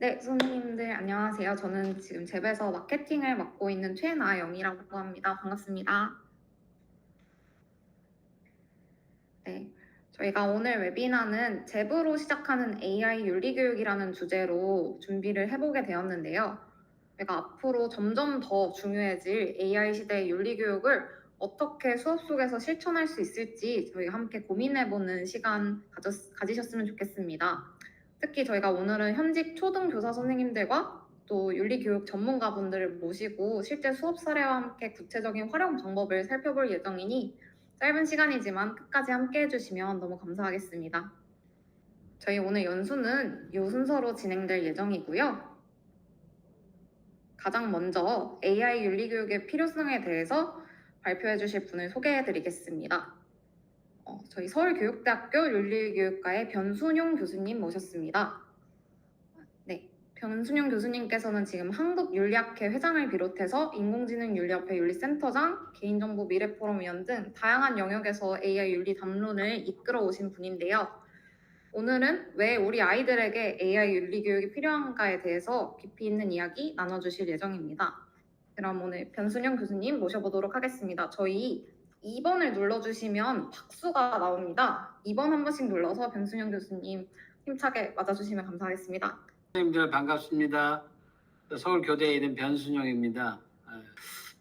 네, 선생님들 안녕하세요. 저는 지금 잽에서 마케팅을 맡고 있는 최나영이라고 합니다. 반갑습니다. 네, 저희가 오늘 웨비나는 잽으로 시작하는 AI 윤리교육이라는 주제로 준비를 해보게 되었는데요. 저희가 앞으로 점점 더 중요해질 AI 시대의 윤리교육을 어떻게 수업 속에서 실천할 수 있을지 저희가 함께 고민해보는 시간 가지셨으면 좋겠습니다. 특히 저희가 오늘은 현직 초등교사 선생님들과 또 윤리교육 전문가분들을 모시고 실제 수업 사례와 함께 구체적인 활용 방법을 살펴볼 예정이니 짧은 시간이지만 끝까지 함께 해주시면 너무 감사하겠습니다. 저희 오늘 연수는 이 순서로 진행될 예정이고요. 가장 먼저 AI 윤리교육의 필요성에 대해서 발표해 주실 분을 소개해 드리겠습니다. 저희 서울교육대학교 윤리교육과의 변순용 교수님 모셨습니다. 네, 변순용 교수님께서는 지금 한국윤리학회 회장을 비롯해서 인공지능윤리협회 윤리센터장, 개인정보 미래포럼위원 등 다양한 영역에서 AI 윤리 담론을 이끌어 오신 분인데요. 오늘은 왜 우리 아이들에게 AI 윤리 교육이 필요한가에 대해서 깊이 있는 이야기 나눠주실 예정입니다. 그럼 오늘 변순영 교수님 모셔보도록 하겠습니다. 저희 2번을 눌러주시면 박수가 나옵니다. 2번 한 번씩 눌러서 변순영 교수님 힘차게 맞아주시면 감사하겠습니다. 선생님들 반갑습니다. 서울교대에 있는 변순영입니다.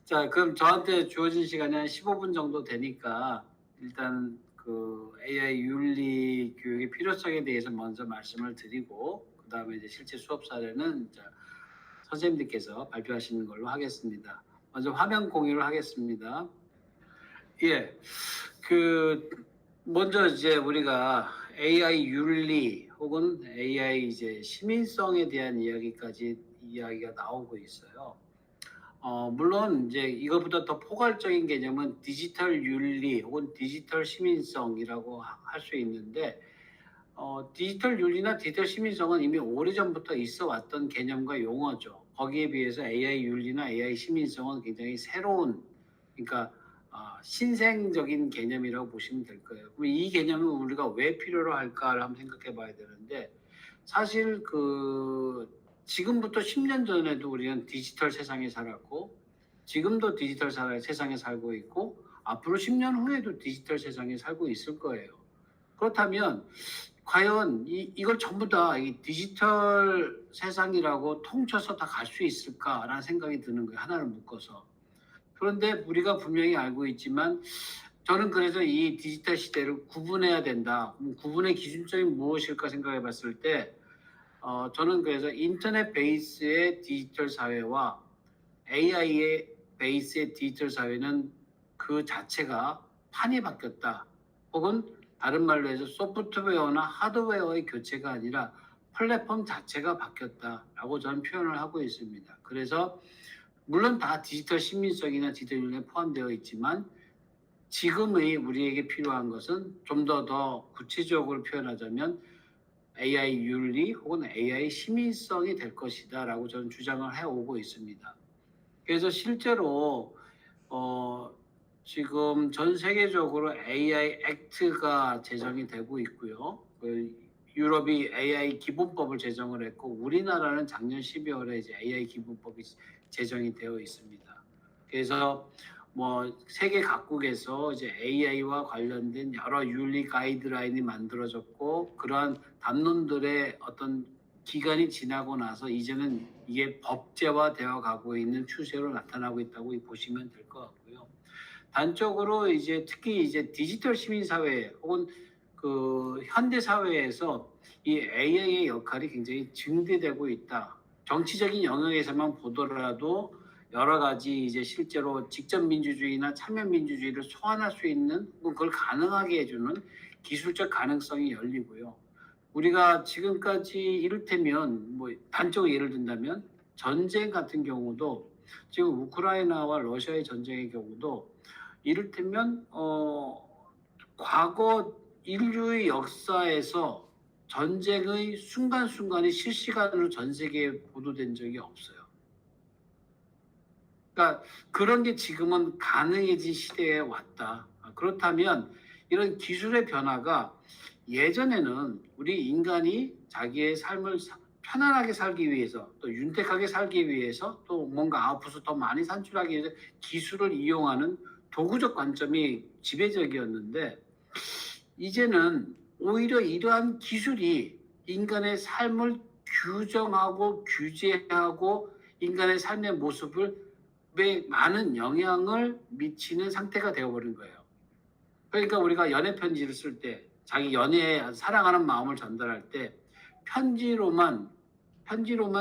자, 그럼 저한테 주어진 시간이 한 15분 정도 되니까 일단 그 AI 윤리 교육의 필요성에 대해서 먼저 말씀을 드리고 그 다음에 이제 실제 수업 사례는 선생님들께서 발표하시는 걸로 하겠습니다. 먼저 화면 공유를 하겠습니다. 예, 먼저 이제 우리가 AI 윤리 혹은 AI 이제 시민성에 대한 이야기가 나오고 있어요. 물론 이제 이것보다 더 포괄적인 개념은 디지털 윤리 혹은 디지털 시민성이라고 할 수 있는데, 디지털 윤리나 디지털 시민성은 이미 오래전부터 있어 왔던 개념과 용어죠. 거기에 비해서 AI 윤리나 AI 시민성은 굉장히 새로운, 그러니까 신생적인 개념이라고 보시면 될 거예요. 그럼 이 개념은 우리가 왜 필요로 할까를 한번 생각해 봐야 되는데, 사실 지금부터 10년 전에도 우리는 디지털 세상에 살았고, 지금도 디지털 세상에 살고 있고, 앞으로 10년 후에도 디지털 세상에 살고 있을 거예요. 그렇다면 과연 이걸 전부 다 이 디지털 세상이라고 통쳐서 다 갈 수 있을까라는 생각이 드는 거예요. 하나를 묶어서. 그런데 우리가 분명히 알고 있지만 저는 그래서 이 디지털 시대를 구분해야 된다. 구분의 기준점이 무엇일까 생각해 봤을 때 저는 그래서 인터넷 베이스의 디지털 사회와 AI의 베이스의 디지털 사회는 그 자체가 판이 바뀌었다. 혹은 다른 말로 해서 소프트웨어나 하드웨어의 교체가 아니라 플랫폼 자체가 바뀌었다라고 저는 표현을 하고 있습니다. 그래서 물론 다 디지털 시민성이나 디지털 윤리에 포함되어 있지만 지금의 우리에게 필요한 것은 좀 더 구체적으로 표현하자면 AI 윤리 혹은 AI 시민성이 될 것이다 라고 저는 주장을 해오고 있습니다. 그래서 실제로 지금 전 세계적으로 AI 액트가 제정이 되고 있고요. 유럽이 AI 기본법을 제정을 했고 우리나라는 작년 12월에 이제 AI 기본법이 제정이 되어 있습니다. 그래서 세계 각국에서 이제 AI와 관련된 여러 윤리 가이드라인이 만들어졌고 그러한 담론들의 어떤 기간이 지나고 나서 이제는 이게 법제화되어 가고 있는 추세로 나타나고 있다고 보시면 될 것 같고요. 단적으로 이제 특히 이제 디지털 시민 사회 혹은 그 현대 사회에서 이 AI의 역할이 굉장히 증대되고 있다. 정치적인 영역에서만 보더라도 여러 가지 이제 실제로 직접 민주주의나 참여 민주주의를 소환할 수 있는 그걸 가능하게 해주는 기술적 가능성이 열리고요. 우리가 지금까지 이를테면 단적으로 예를 든다면 전쟁 같은 경우도 지금 우크라이나와 러시아의 전쟁의 경우도 이를테면 과거 인류의 역사에서 전쟁의 순간순간이 실시간으로 전 세계에 보도된 적이 없어요. 그러니까 그런 게 지금은 가능해진 시대에 왔다. 그렇다면 이런 기술의 변화가 예전에는 우리 인간이 자기의 삶을 편안하게 살기 위해서 또 윤택하게 살기 위해서 또 뭔가 아웃풋을 더 많이 산출하기 위해서 기술을 이용하는 도구적 관점이 지배적이었는데 이제는 오히려 이러한 기술이 인간의 삶을 규정하고 규제하고 인간의 삶의 모습을 왜 많은 영향을 미치는 상태가 되어버린 거예요. 그러니까 우리가 연애 편지를 쓸 때 자기 연애에 사랑하는 마음을 전달할 때 편지로만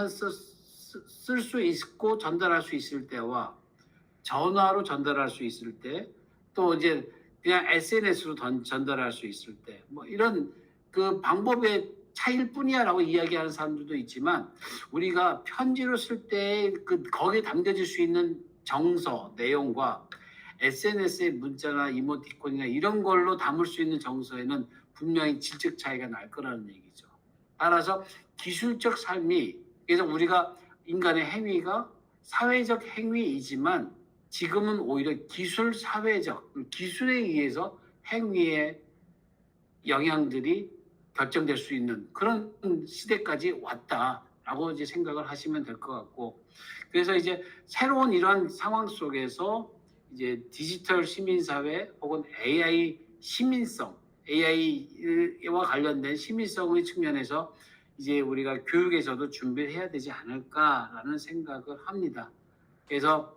쓸 수 있고 전달할 수 있을 때와 전화로 전달할 수 있을 때 또 이제 그냥 SNS로 전달할 수 있을 때 뭐 이런 그 방법의 차이일 뿐이야라고 이야기하는 사람들도 있지만 우리가 편지로 쓸 때 그 거기에 담겨질 수 있는 정서 내용과 SNS의 문자나 이모티콘이나 이런 걸로 담을 수 있는 정서에는 분명히 질적 차이가 날 거라는 얘기죠. 따라서 기술적 삶이 그래서 우리가 인간의 행위가 사회적 행위이지만 지금은 오히려 기술 사회적 기술에 의해서 행위의 영향들이 결정될 수 있는 그런 시대까지 왔다라고 이제 생각을 하시면 될 것 같고 그래서 이제 새로운 이러한 상황 속에서 이제 디지털 시민사회 혹은 AI 시민성 AI와 관련된 시민성의 측면에서 이제 우리가 교육에서도 준비를 해야 되지 않을까라는 생각을 합니다. 그래서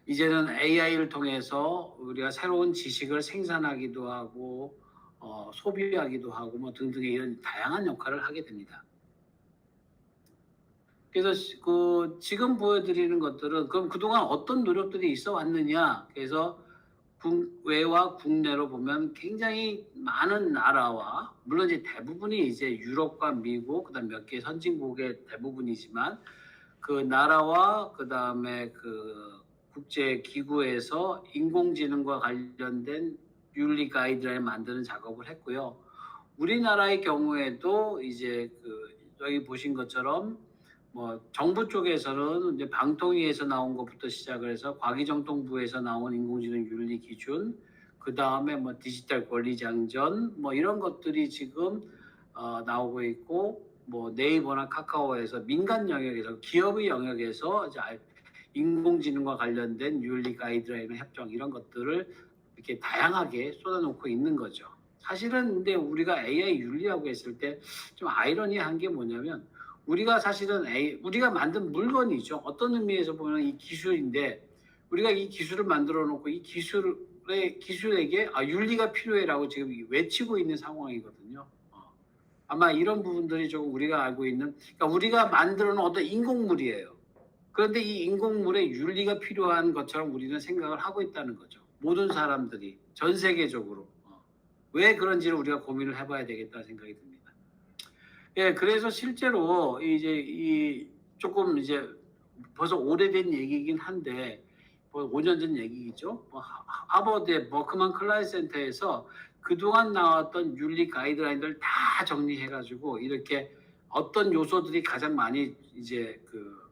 이제는 AI를 통해서 우리가 새로운 지식을 생산하기도 하고 소비하기도 하고 뭐 등등의 이런 다양한 역할을 하게 됩니다. 그래서 그 지금 보여드리는 것들은 그럼 그동안 어떤 노력들이 있어 왔느냐? 그래서 국외와 국내로 보면 굉장히 많은 나라와 물론 이제 대부분이 이제 유럽과 미국 그다음 몇 개 선진국의 대부분이지만 그 나라와 그다음에 그 국제 기구에서 인공지능과 관련된 윤리 가이드라인을 만드는 작업을 했고요. 우리나라의 경우에도 이제 그 여기 보신 것처럼 뭐 정부 쪽에서는 이제 방통위에서 나온 것부터 시작을 해서 과기정통부에서 나온 인공지능 윤리 기준, 그 다음에 뭐 디지털 권리장전 뭐 이런 것들이 지금 나오고 있고 뭐 네이버나 카카오에서 민간 영역에서 기업의 영역에서 이제 인공지능과 관련된 윤리 가이드라인 협정 이런 것들을 이렇게 다양하게 쏟아놓고 있는 거죠. 사실은 근데 우리가 AI 윤리라고 했을 때 좀 아이러니한 게 뭐냐면 우리가 사실은 우리가 만든 물건이죠. 어떤 의미에서 보면 이 기술인데 우리가 이 기술을 만들어 놓고 이 기술에게 윤리가 필요해라고 지금 외치고 있는 상황이거든요. 아마 이런 부분들이 조금 우리가 알고 있는 그러니까 우리가 만들어 놓은 어떤 인공물이에요. 그런데 이 인공물에 윤리가 필요한 것처럼 우리는 생각을 하고 있다는 거죠. 모든 사람들이 전 세계적으로 왜 그런지를 우리가 고민을 해봐야 되겠다는 생각이 듭니다. 예, 그래서 실제로 이제 이 조금 이제 벌써 오래된 얘기이긴 한데 뭐 5년 전 얘기죠. 하버드의 버크만 클라이 센터에서 그동안 나왔던 윤리 가이드라인들 다 정리해가지고 이렇게 어떤 요소들이 가장 많이 이제 그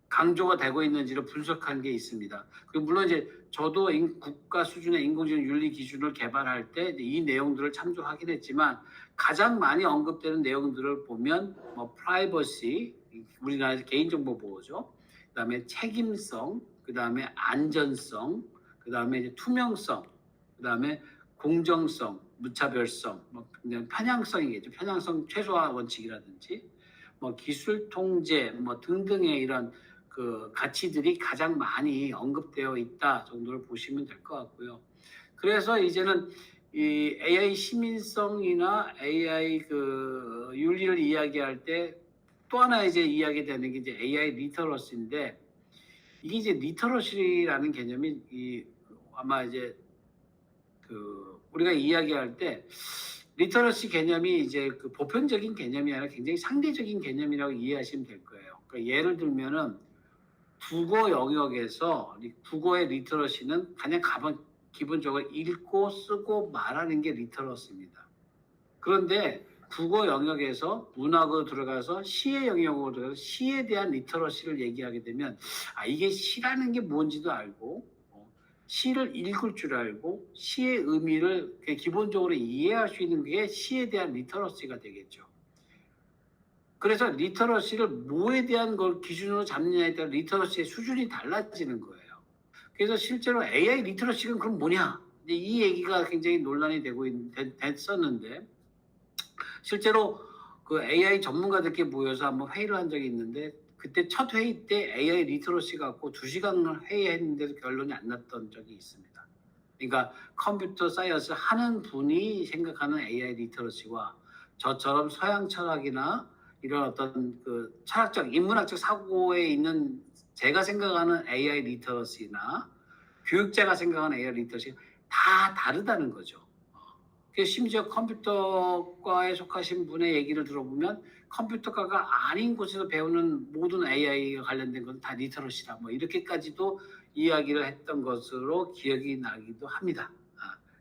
강조가 되고 있는지를 분석한 게 있습니다. 그리고 물론 이제 저도 국가 수준의 인공지능 윤리 기준을 개발할 때 이 내용들을 참조하긴 했지만 가장 많이 언급되는 내용들을 보면 뭐 프라이버시, 우리나라에서 개인정보 보호죠. 그다음에 책임성, 그다음에 안전성, 그다음에 이제 투명성, 그다음에 공정성, 무차별성, 뭐 그냥 편향성이겠죠. 편향성 최소화 원칙이라든지 뭐 기술 통제 뭐 등등의 이런 그 가치들이 가장 많이 언급되어 있다 정도를 보시면 될 것 같고요. 그래서 이제는 이 AI 시민성이나 AI 그 윤리를 이야기할 때 또 하나 이제 이야기되는 게 이제 AI 리터러시인데 이게 이제 리터러시라는 개념이 아마 이제 그 우리가 이야기할 때 리터러시 개념이 이제 그 보편적인 개념이 아니라 굉장히 상대적인 개념이라고 이해하시면 될 거예요. 그러니까 예를 들면은 국어 영역에서 국어의 리터러시는 그냥 기본적으로 읽고 쓰고 말하는 게 리터러시입니다. 그런데 국어 영역에서 문학으로 들어가서 시의 영역으로 들어가서 시에 대한 리터러시를 얘기하게 되면 이게 시라는 게 뭔지도 알고 시를 읽을 줄 알고 시의 의미를 기본적으로 이해할 수 있는 게 시에 대한 리터러시가 되겠죠. 그래서 리터러시를 뭐에 대한 걸 기준으로 잡느냐에 따라 리터러시의 수준이 달라지는 거예요. 그래서 실제로 AI 리터러시가 그럼 뭐냐? 이제 이 얘기가 굉장히 논란이 됐었는데 실제로 그 AI 전문가들끼리 모여서 한번 회의를 한 적이 있는데 그때 첫 회의 때 AI 리터러시 갖고 2시간 회의했는데도 결론이 안 났던 적이 있습니다. 그러니까 컴퓨터 사이언스 하는 분이 생각하는 AI 리터러시와 저처럼 서양 철학이나 이런 어떤 그 철학적 인문학적 사고에 있는 제가 생각하는 AI 리터러시나 교육자가 생각하는 AI 리터러시 다 다르다는 거죠. 심지어 컴퓨터과에 속하신 분의 얘기를 들어보면 컴퓨터과가 아닌 곳에서 배우는 모든 AI가 관련된 것은 다 리터러시다. 뭐 이렇게까지도 이야기를 했던 것으로 기억이 나기도 합니다.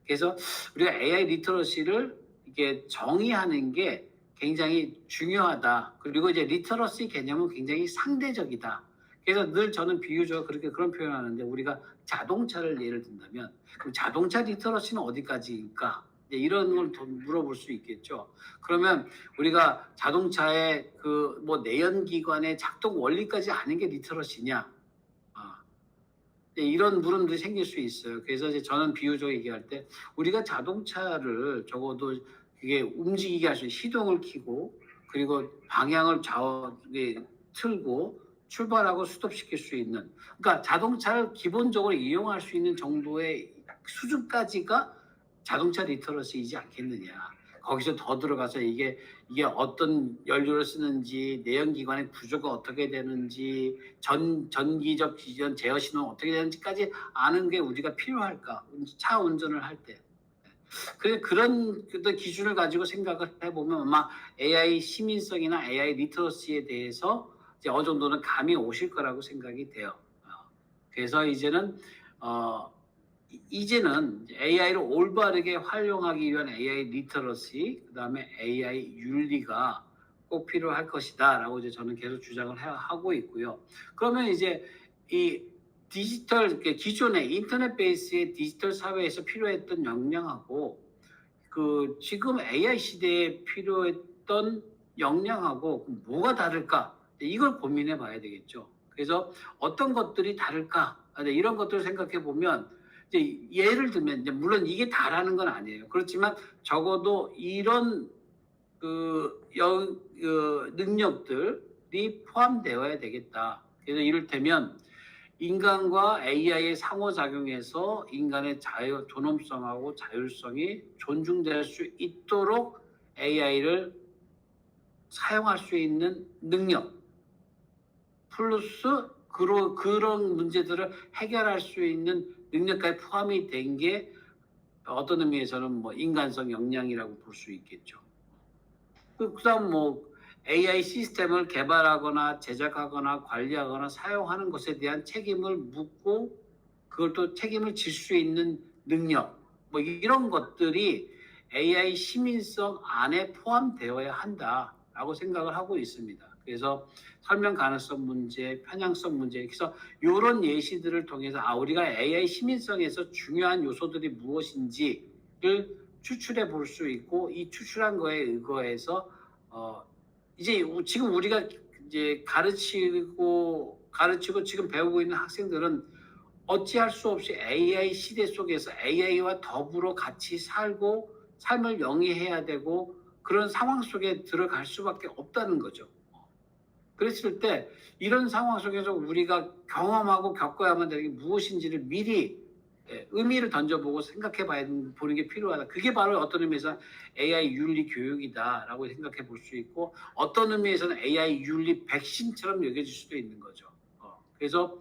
그래서 우리가 AI 리터러시를 이게 정의하는 게 굉장히 중요하다. 그리고 이제 리터러시 개념은 굉장히 상대적이다. 그래서 늘 저는 비유적으로 그런 표현하는데 우리가 자동차를 예를 든다면 그럼 자동차 리터러시는 어디까지일까? 이런 걸 물어볼 수 있겠죠. 그러면 우리가 자동차의 그 뭐 내연기관의 작동 원리까지 아는 게 리터러시냐? 이런 물음들이 생길 수 있어요. 그래서 이제 저는 비유적으로 얘기할 때 우리가 자동차를 적어도 이게 움직이게 할 수 있는 시동을 켜고 그리고 방향을 틀고 출발하고 스톱시킬 수 있는 그러니까 자동차를 기본적으로 이용할 수 있는 정도의 수준까지가 자동차 리터러시이지 않겠느냐. 거기서 더 들어가서 이게 어떤 연료를 쓰는지, 내연기관의 구조가 어떻게 되는지, 전기적 기전 제어 신호는 어떻게 되는지까지 아는 게 우리가 필요할까? 차 운전을 할 때. 그런 기준을 가지고 생각을 해보면 아마 AI 시민성이나 AI 리터러시에 대해서 이제 어느 정도는 감이 오실 거라고 생각이 돼요. 그래서 이제는 AI를 올바르게 활용하기 위한 AI 리터러시, 그다음에 AI 윤리가 꼭 필요할 것이다라고 이제 저는 계속 주장을 하고 있고요. 그러면 이제 이 디지털 기존의 인터넷 베이스의 디지털 사회에서 필요했던 역량하고 그 지금 AI 시대에 필요했던 역량하고 뭐가 다를까? 이걸 고민해 봐야 되겠죠. 그래서 어떤 것들이 다를까? 이런 것들을 생각해 보면 이제 예를 들면 이제 물론 이게 다라는 건 아니에요. 그렇지만 적어도 이런 능력들이 포함되어야 되겠다. 그래서 이를테면 인간과 AI의 상호작용에서 인간의 존엄성하고 자율성이 존중될 수 있도록 AI를 사용할 수 있는 능력 플러스 그런 문제들을 해결할 수 있는 능력까지 포함이 된 게 어떤 의미에서는 뭐 인간성 역량이라고 볼 수 있겠죠. 그다음 뭐 AI 시스템을 개발하거나 제작하거나 관리하거나 사용하는 것에 대한 책임을 묻고 그걸 또 책임을 질 수 있는 능력 뭐 이런 것들이 AI 시민성 안에 포함되어야 한다라고 생각을 하고 있습니다. 그래서 설명 가능성 문제, 편향성 문제 그래서 이런 예시들을 통해서 우리가 AI 시민성에서 중요한 요소들이 무엇인지를 추출해 볼 수 있고 이 추출한 거에 의거해서 이제 지금 우리가 이제 가르치고 지금 배우고 있는 학생들은 어찌할 수 없이 AI 시대 속에서 AI와 더불어 같이 살고 삶을 영위해야 되고 그런 상황 속에 들어갈 수밖에 없다는 거죠. 그랬을 때 이런 상황 속에서 우리가 경험하고 겪어야만 되는 게 무엇인지를 미리 의미를 던져보고 생각해 보는 게 필요하다. 그게 바로 어떤 의미에서 AI 윤리 교육이다라고 생각해 볼 수 있고 어떤 의미에서는 AI 윤리 백신처럼 여겨질 수도 있는 거죠. 그래서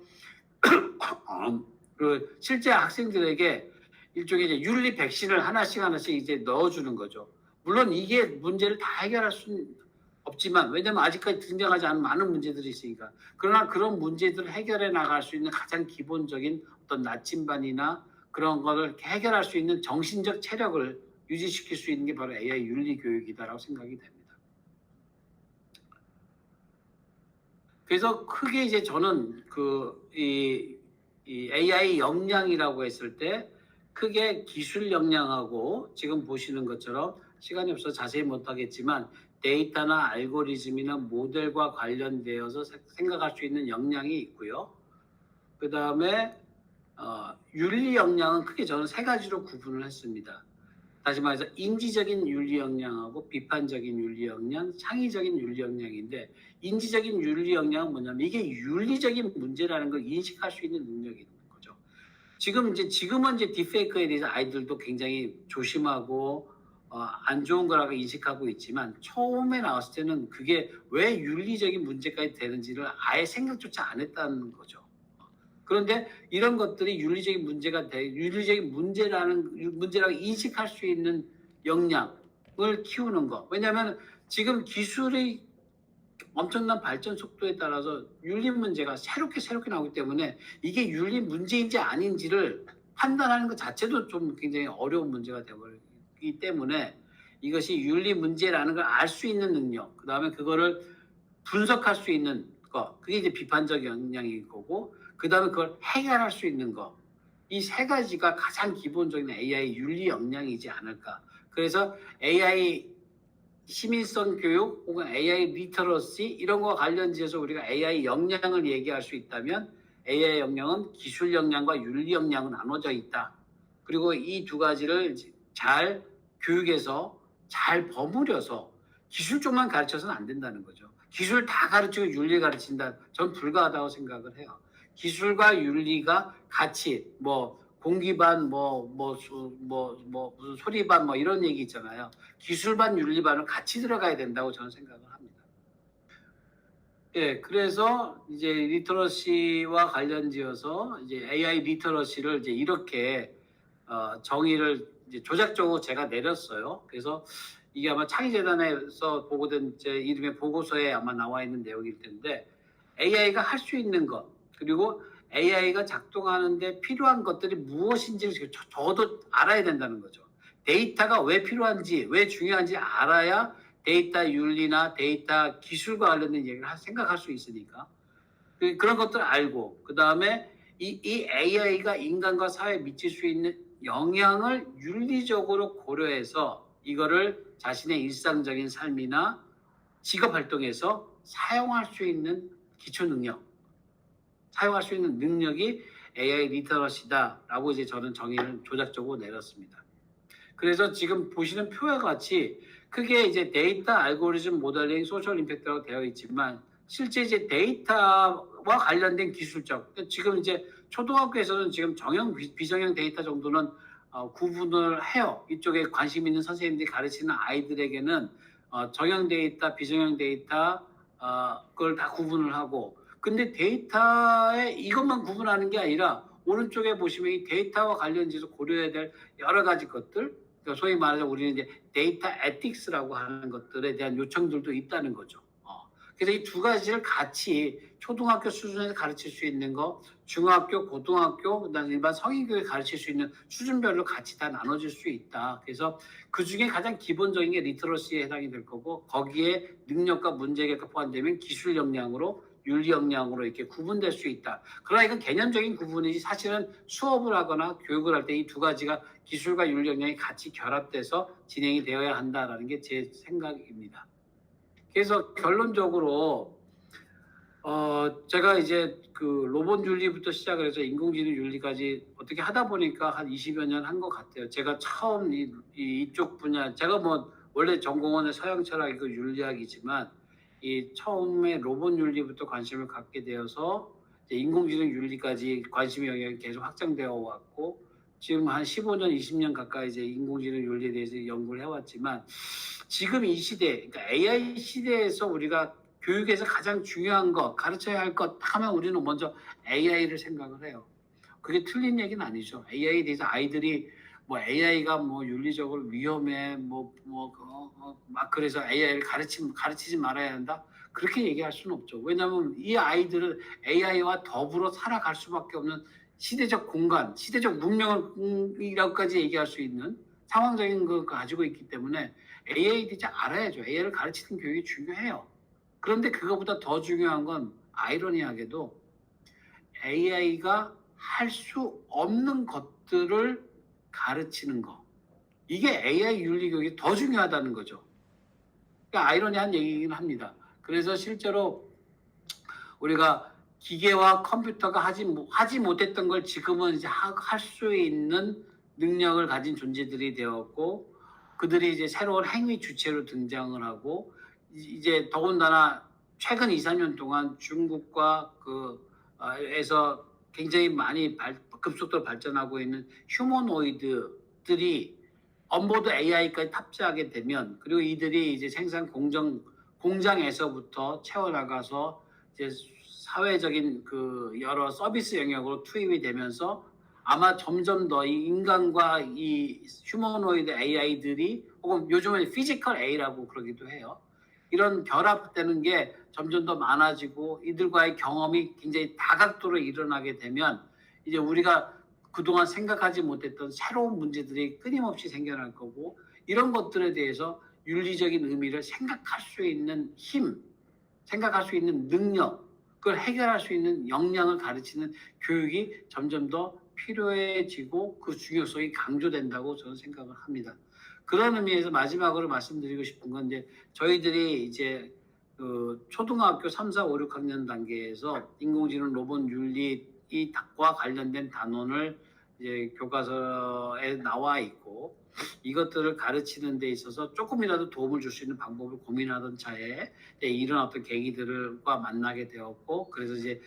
그 실제 학생들에게 일종의 이제 윤리 백신을 하나씩 이제 넣어주는 거죠. 물론 이게 문제를 다 해결할 수는 없지만 왜냐하면 아직까지 등장하지 않은 많은 문제들이 있으니까 그러나 그런 문제들을 해결해 나갈 수 있는 가장 기본적인 어떤 나침반이나 그런 거를 해결할 수 있는 정신적 체력을 유지시킬 수 있는 게 바로 AI 윤리 교육이다라고 생각이 됩니다. 그래서 크게 이제 저는 이 AI 역량이라고 했을 때 크게 기술 역량하고 지금 보시는 것처럼 시간이 없어서 자세히 못하겠지만 데이터나 알고리즘이나 모델과 관련되어서 생각할 수 있는 역량이 있고요. 그 다음에 윤리 역량은 크게 저는 세 가지로 구분을 했습니다. 다시 말해서 인지적인 윤리 역량하고 비판적인 윤리 역량, 창의적인 윤리 역량인데, 인지적인 윤리 역량은 뭐냐면 이게 윤리적인 문제라는 걸 인식할 수 있는 능력이 있는 거죠. 지금은 이제 딥페이크에 대해서 아이들도 굉장히 조심하고 안 좋은 거라고 인식하고 있지만, 처음에 나왔을 때는 그게 왜 윤리적인 문제까지 되는지를 아예 생각조차 안 했다는 거죠. 그런데 이런 것들이 윤리적인 문제라고 인식할 수 있는 역량을 키우는 거. 왜냐하면 지금 기술의 엄청난 발전 속도에 따라서 윤리 문제가 새롭게 나오기 때문에 이게 윤리 문제인지 아닌지를 판단하는 것 자체도 좀 굉장히 어려운 문제가 되어버리기 때문에, 이것이 윤리 문제라는 걸 알 수 있는 능력, 그 다음에 그거를 분석할 수 있는 거, 그게 이제 비판적 역량일 거고, 그 다음에 그걸 해결할 수 있는 거, 이 세 가지가 가장 기본적인 AI 윤리 역량이지 않을까. 그래서 AI 시민성 교육 혹은 AI 리터러시 이런 거와 관련지어서 우리가 AI 역량을 얘기할 수 있다면, AI 역량은 기술 역량과 윤리 역량은 나눠져 있다. 그리고 이 두 가지를 잘 교육에서 잘 버무려서, 기술 쪽만 가르쳐서는 안 된다는 거죠. 기술 다 가르치고 윤리 가르친다, 전 불가하다고 생각을 해요. 기술과 윤리가 같이 공기반 무슨 소리반 이런 얘기 있잖아요. 기술반 윤리반은 같이 들어가야 된다고 저는 생각을 합니다. 예, 그래서 이제 리터러시와 관련지어서 이제 AI 리터러시를 이제 이렇게 정의를 이제 조작적으로 제가 내렸어요. 그래서 이게 아마 창의재단에서 보고된 제 이름의 보고서에 아마 나와 있는 내용일 텐데, AI가 할 수 있는 것, 그리고 AI가 작동하는데 필요한 것들이 무엇인지를 저도 알아야 된다는 거죠. 데이터가 왜 필요한지, 왜 중요한지 알아야 데이터 윤리나 데이터 기술과 관련된 얘기를 생각할 수 있으니까. 그런 것들을 알고, 그 다음에 이 AI가 인간과 사회에 미칠 수 있는 영향을 윤리적으로 고려해서 이거를 자신의 일상적인 삶이나 직업 활동에서 사용할 수 있는 기초 능력, 사용할 수 있는 능력이 AI 리터러시다라고 이제 저는 정의를 조작적으로 내렸습니다. 그래서 지금 보시는 표와 같이 크게 이제 데이터, 알고리즘, 모델링, 소셜 임팩트라고 되어 있지만, 실제 이제 데이터와 관련된 기술적, 지금 이제 초등학교에서는 지금 정형, 비정형 데이터 정도는 구분을 해요. 이쪽에 관심 있는 선생님들이 가르치는 아이들에게는 정형 데이터, 비정형 데이터 그걸 다 구분을 하고, 근데 데이터에 이것만 구분하는 게 아니라 오른쪽에 보시면 이 데이터와 관련해서 고려해야 될 여러 가지 것들, 그러니까 소위 말해서 우리는 이제 데이터 에틱스라고 하는 것들에 대한 요청들도 있다는 거죠. 그래서 이 두 가지를 같이 초등학교 수준에서 가르칠 수 있는 거, 중학교, 고등학교, 그다음에 일반 성인교육에 가르칠 수 있는 수준별로 같이 다 나눠질 수 있다. 그래서 그 중에 가장 기본적인 게 리터러시에 해당이 될 거고, 거기에 능력과 문제가 포함되면 기술 역량으로, 윤리 역량으로 이렇게 구분될 수 있다. 그러나 이건 개념적인 구분이지, 사실은 수업을 하거나 교육을 할 때 이 두 가지가 기술과 윤리 역량이 같이 결합돼서 진행이 되어야 한다라는 게 제 생각입니다. 그래서 결론적으로 제가 이제 그 로봇 윤리부터 시작을 해서 인공지능 윤리까지 어떻게 하다 보니까 한 20여 년 한 것 같아요. 제가 처음 이쪽 분야, 제가 원래 전공은 서양 철학이고 윤리학이지만, 이 처음에 로봇 윤리부터 관심을 갖게 되어서 이제 인공지능 윤리까지 관심의 영역이 계속 확장되어 왔고, 지금 한 15년, 20년 가까이 이제 인공지능 윤리에 대해서 연구를 해왔지만, 지금 이 시대, 그러니까 AI 시대에서 우리가 교육에서 가장 중요한 것, 가르쳐야 할 것 하면 우리는 먼저 AI를 생각을 해요. 그게 틀린 얘기는 아니죠. AI에 대해서 아이들이 AI가 윤리적으로 위험해, 막 그래서 AI를 가르치지 말아야 한다, 그렇게 얘기할 수는 없죠. 왜냐하면 이 아이들은 AI와 더불어 살아갈 수밖에 없는 시대적 공간, 시대적 문명이라고까지 얘기할 수 있는 상황적인 걸 가지고 있기 때문에 AI에 대해서 알아야죠. AI를 가르치는 교육이 중요해요. 그런데 그거보다 더 중요한 건 아이러니하게도 AI가 할 수 없는 것들을 가르치는 거. 이게 AI 윤리 교육이 더 중요하다는 거죠. 그러니까 아이러니한 얘기긴 합니다. 그래서 실제로 우리가 기계와 컴퓨터가 하지 못했던 걸 지금은 이제 할 수 있는 능력을 가진 존재들이 되었고, 그들이 이제 새로운 행위 주체로 등장을 하고, 이제 더군다나 최근 2, 3년 동안 중국과 에서 굉장히 많이 급속도로 발전하고 있는 휴머노이드들이 온보드 AI까지 탑재하게 되면, 그리고 이들이 이제 생산 공장에서부터 채워나가서 이제 사회적인 여러 서비스 영역으로 투입이 되면서 아마 점점 더 이 인간과 이 휴머노이드 AI들이, 혹은 요즘은 피지컬 A라고 그러기도 해요. 이런 결합되는 게 점점 더 많아지고 이들과의 경험이 굉장히 다각도로 일어나게 되면 이제 우리가 그동안 생각하지 못했던 새로운 문제들이 끊임없이 생겨날 거고, 이런 것들에 대해서 윤리적인 의미를 생각할 수 있는 힘, 생각할 수 있는 능력, 그걸 해결할 수 있는 역량을 가르치는 교육이 점점 더 필요해지고 그 중요성이 강조된다고 저는 생각을 합니다. 그런 의미에서 마지막으로 말씀드리고 싶은 건, 이제 저희들이 이제 초등학교 3, 4, 5, 6학년 단계에서 인공지능, 로봇, 윤리과 관련된 단원을 이제 교과서에 나와 있고, 이것들을 가르치는 데 있어서 조금이라도 도움을 줄 수 있는 방법을 고민하던 차에 이런 어떤 계기들과 만나게 되었고, 그래서 이제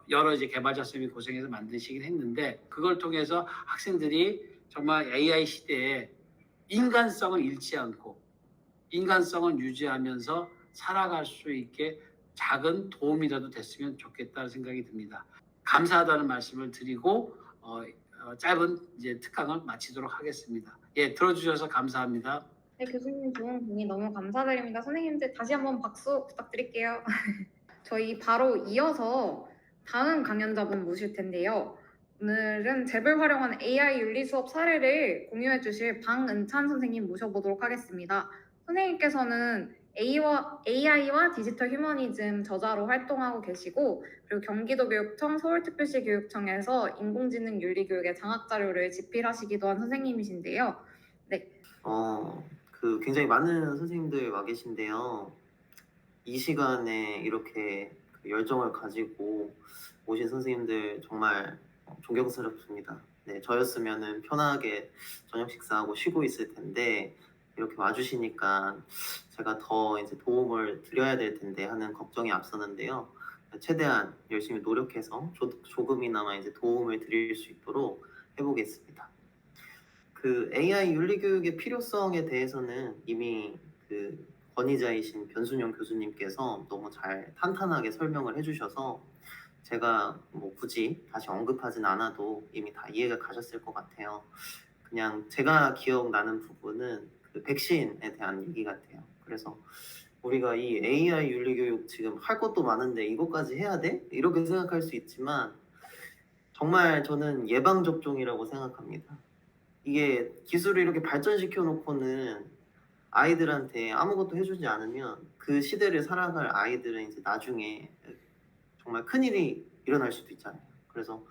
여러 이제 개발자 선생님이 고생해서 만드시긴 했는데, 그걸 통해서 학생들이 정말 AI 시대에 인간성을 잃지 않고 인간성을 유지하면서 살아갈 수 있게 작은 도움이라도 됐으면 좋겠다는 생각이 듭니다. 감사하다는 말씀을 드리고 짧은 이제 특강을 마치도록 하겠습니다. 예, 들어주셔서 감사합니다. 네, 교수님 좋은 강의 너무 감사드립니다. 선생님들 다시 한번 박수 부탁드릴게요. 저희 바로 이어서 다음 강연자분 모실 텐데요. 오늘은 잽을 활용한 AI 윤리 수업 사례를 공유해 주실 방은찬 선생님 모셔보도록 하겠습니다. 선생님께서는 AI와 디지털 휴머니즘 저자로 활동하고 계시고, 그리고 경기도교육청, 서울특별시 교육청에서 인공지능 윤리 교육의 장학 자료를 집필하시기도 한 선생님이신데요. 네, 굉장히 많은 선생님들 와 계신데요. 이 시간에 이렇게 열정을 가지고 오신 선생님들 정말 존경스럽습니다. 네, 저였으면은 편하게 저녁 식사하고 쉬고 있을 텐데 이렇게 와주시니까 제가 더 이제 도움을 드려야 될 텐데 하는 걱정이 앞서는데요. 최대한 열심히 노력해서 조금이나마 이제 도움을 드릴 수 있도록 해보겠습니다. AI 윤리교육의 필요성에 대해서는 이미 권위자이신 변순영 교수님께서 너무 잘 탄탄하게 설명을 해주셔서 제가 뭐 굳이 다시 언급하진 않아도 이미 다 이해가 가셨을 것 같아요. 그냥 제가 기억나는 부분은 백신에 대한 얘기 같아요. 그래서 우리가 이 AI 윤리교육 지금 할 것도 많은데 이것까지 해야 돼? 이렇게 생각할 수 있지만 정말 저는 예방접종이라고 생각합니다. 이게 기술을 이렇게 발전시켜 놓고는 아이들한테 아무것도 해주지 않으면 그 시대를 살아갈 아이들은 이제 나중에 정말 큰일이 일어날 수도 있잖아요. 그래서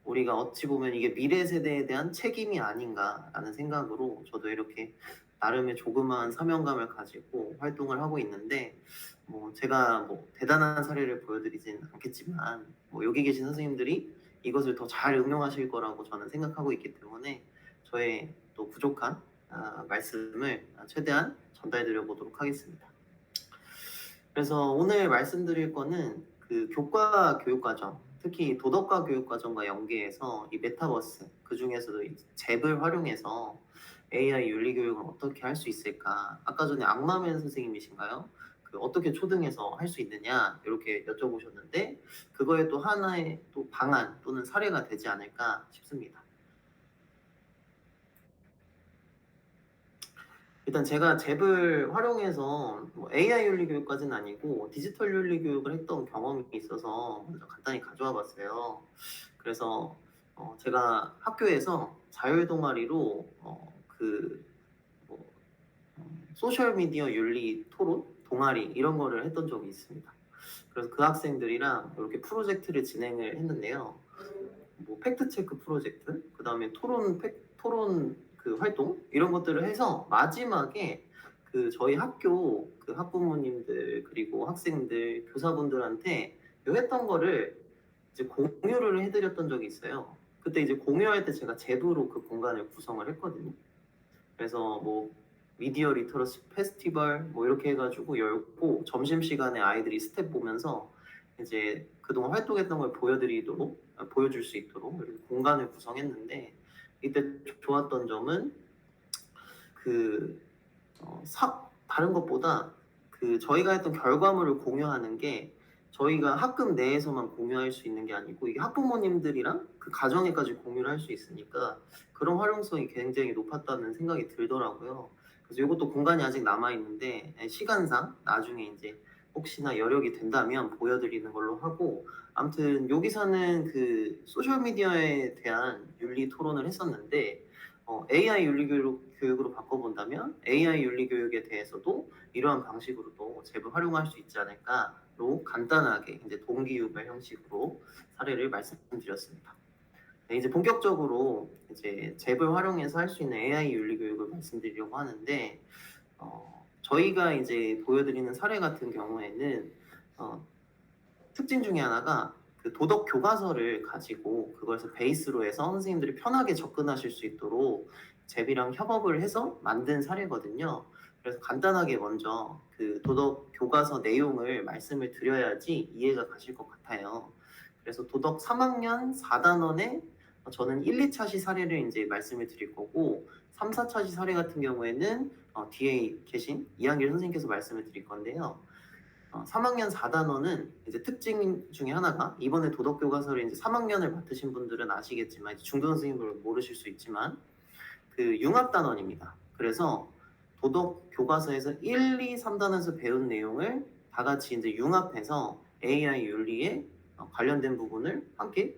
우리가 어찌 보면 이게 미래 세대에 대한 책임이 아닌가라는 생각으로 저도 이렇게 나름의 조그마한 사명감을 가지고 활동을 하고 있는데, 제가 대단한 사례를 보여드리진 않겠지만 여기 계신 선생님들이 이것을 더 잘 응용하실 거라고 저는 생각하고 있기 때문에 저의 또 부족한 말씀을 최대한 전달드려 보도록 하겠습니다. 그래서 오늘 말씀드릴 거는 교과 교육과정, 특히 도덕과 교육과정과 연계해서 이 메타버스, 그 중에서도 잽을 활용해서 AI 윤리교육을 어떻게 할 수 있을까? 아까 전에 악마맨 선생님이신가요? 어떻게 초등에서 할 수 있느냐 이렇게 여쭤보셨는데, 그거에 또 하나의 또 방안 또는 사례가 되지 않을까 싶습니다. 일단 제가 잽을 활용해서 AI 윤리 교육까지는 아니고 디지털 윤리 교육을 했던 경험이 있어서 먼저 간단히 가져와 봤어요. 그래서 제가 학교에서 자율 동아리로 소셜미디어 윤리 토론 동아리 이런 거를 했던 적이 있습니다. 그래서 그 학생들이랑 이렇게 프로젝트를 진행을 했는데요. 팩트체크 프로젝트, 그 다음에 토론 활동 이런 것들을 해서 마지막에 그 저희 학교 그 학부모님들 그리고 학생들 교사분들한테 했던 거를 이제 공유를 해드렸던 적이 있어요. 그때 이제 공유할 때 제가 제부로 그 공간을 구성을 했거든요. 그래서 뭐 미디어 리터러시 페스티벌 뭐 이렇게 해가지고 열고 점심시간에 아이들이 스텝 보면서 이제 그동안 활동했던 걸 보여줄 수 있도록 이렇게 공간을 구성했는데, 이때 좋았던 점은 그 다른 것보다 그 저희가 했던 결과물을 공유하는 게 저희가 학급 내에서만 공유할 수 있는 게 아니고 이게 학부모님들이랑 그 가정에까지 공유를 할 수 있으니까 그런 활용성이 굉장히 높았다는 생각이 들더라고요. 그래서 이것도 공간이 아직 남아 있는데 시간상 나중에 이제 혹시나 여력이 된다면 보여드리는 걸로 하고, 아무튼 여기서는 그 소셜 미디어에 대한 윤리 토론을 했었는데 AI 윤리 교육으로 바꿔본다면 AI 윤리 교육에 대해서도 이러한 방식으로도 제법 활용할 수 있지 않을까로 간단하게 이제 동기유발 형식으로 사례를 말씀드렸습니다. 네, 이제 본격적으로 이제 잽을 활용해서 할 수 있는 AI 윤리 교육을 말씀드리려고 하는데, 저희가 이제 보여드리는 사례 같은 경우에는 특징 중에 하나가 그 도덕 교과서를 가지고 그것을 베이스로 해서 선생님들이 편하게 접근하실 수 있도록 잽이랑 협업을 해서 만든 사례거든요. 그래서 간단하게 먼저 그 도덕 교과서 내용을 말씀을 드려야지 이해가 가실 것 같아요. 그래서 도덕 3학년 4단원에 저는 1, 2차시 사례를 이제 말씀을 드릴 거고, 3, 4차시 사례 같은 경우에는 뒤에 계신 이한길 선생님께서 말씀을 드릴 건데요. 3학년 4단원은 이제 특징 중에 하나가, 이번에 도덕교과서를 이제 3학년을 맡으신 분들은 아시겠지만 중등 선생님들은 모르실 수 있지만 그 융합단원입니다. 그래서 도덕교과서에서 1, 2, 3단원에서 배운 내용을 다 같이 이제 융합해서 AI 윤리에 관련된 부분을 함께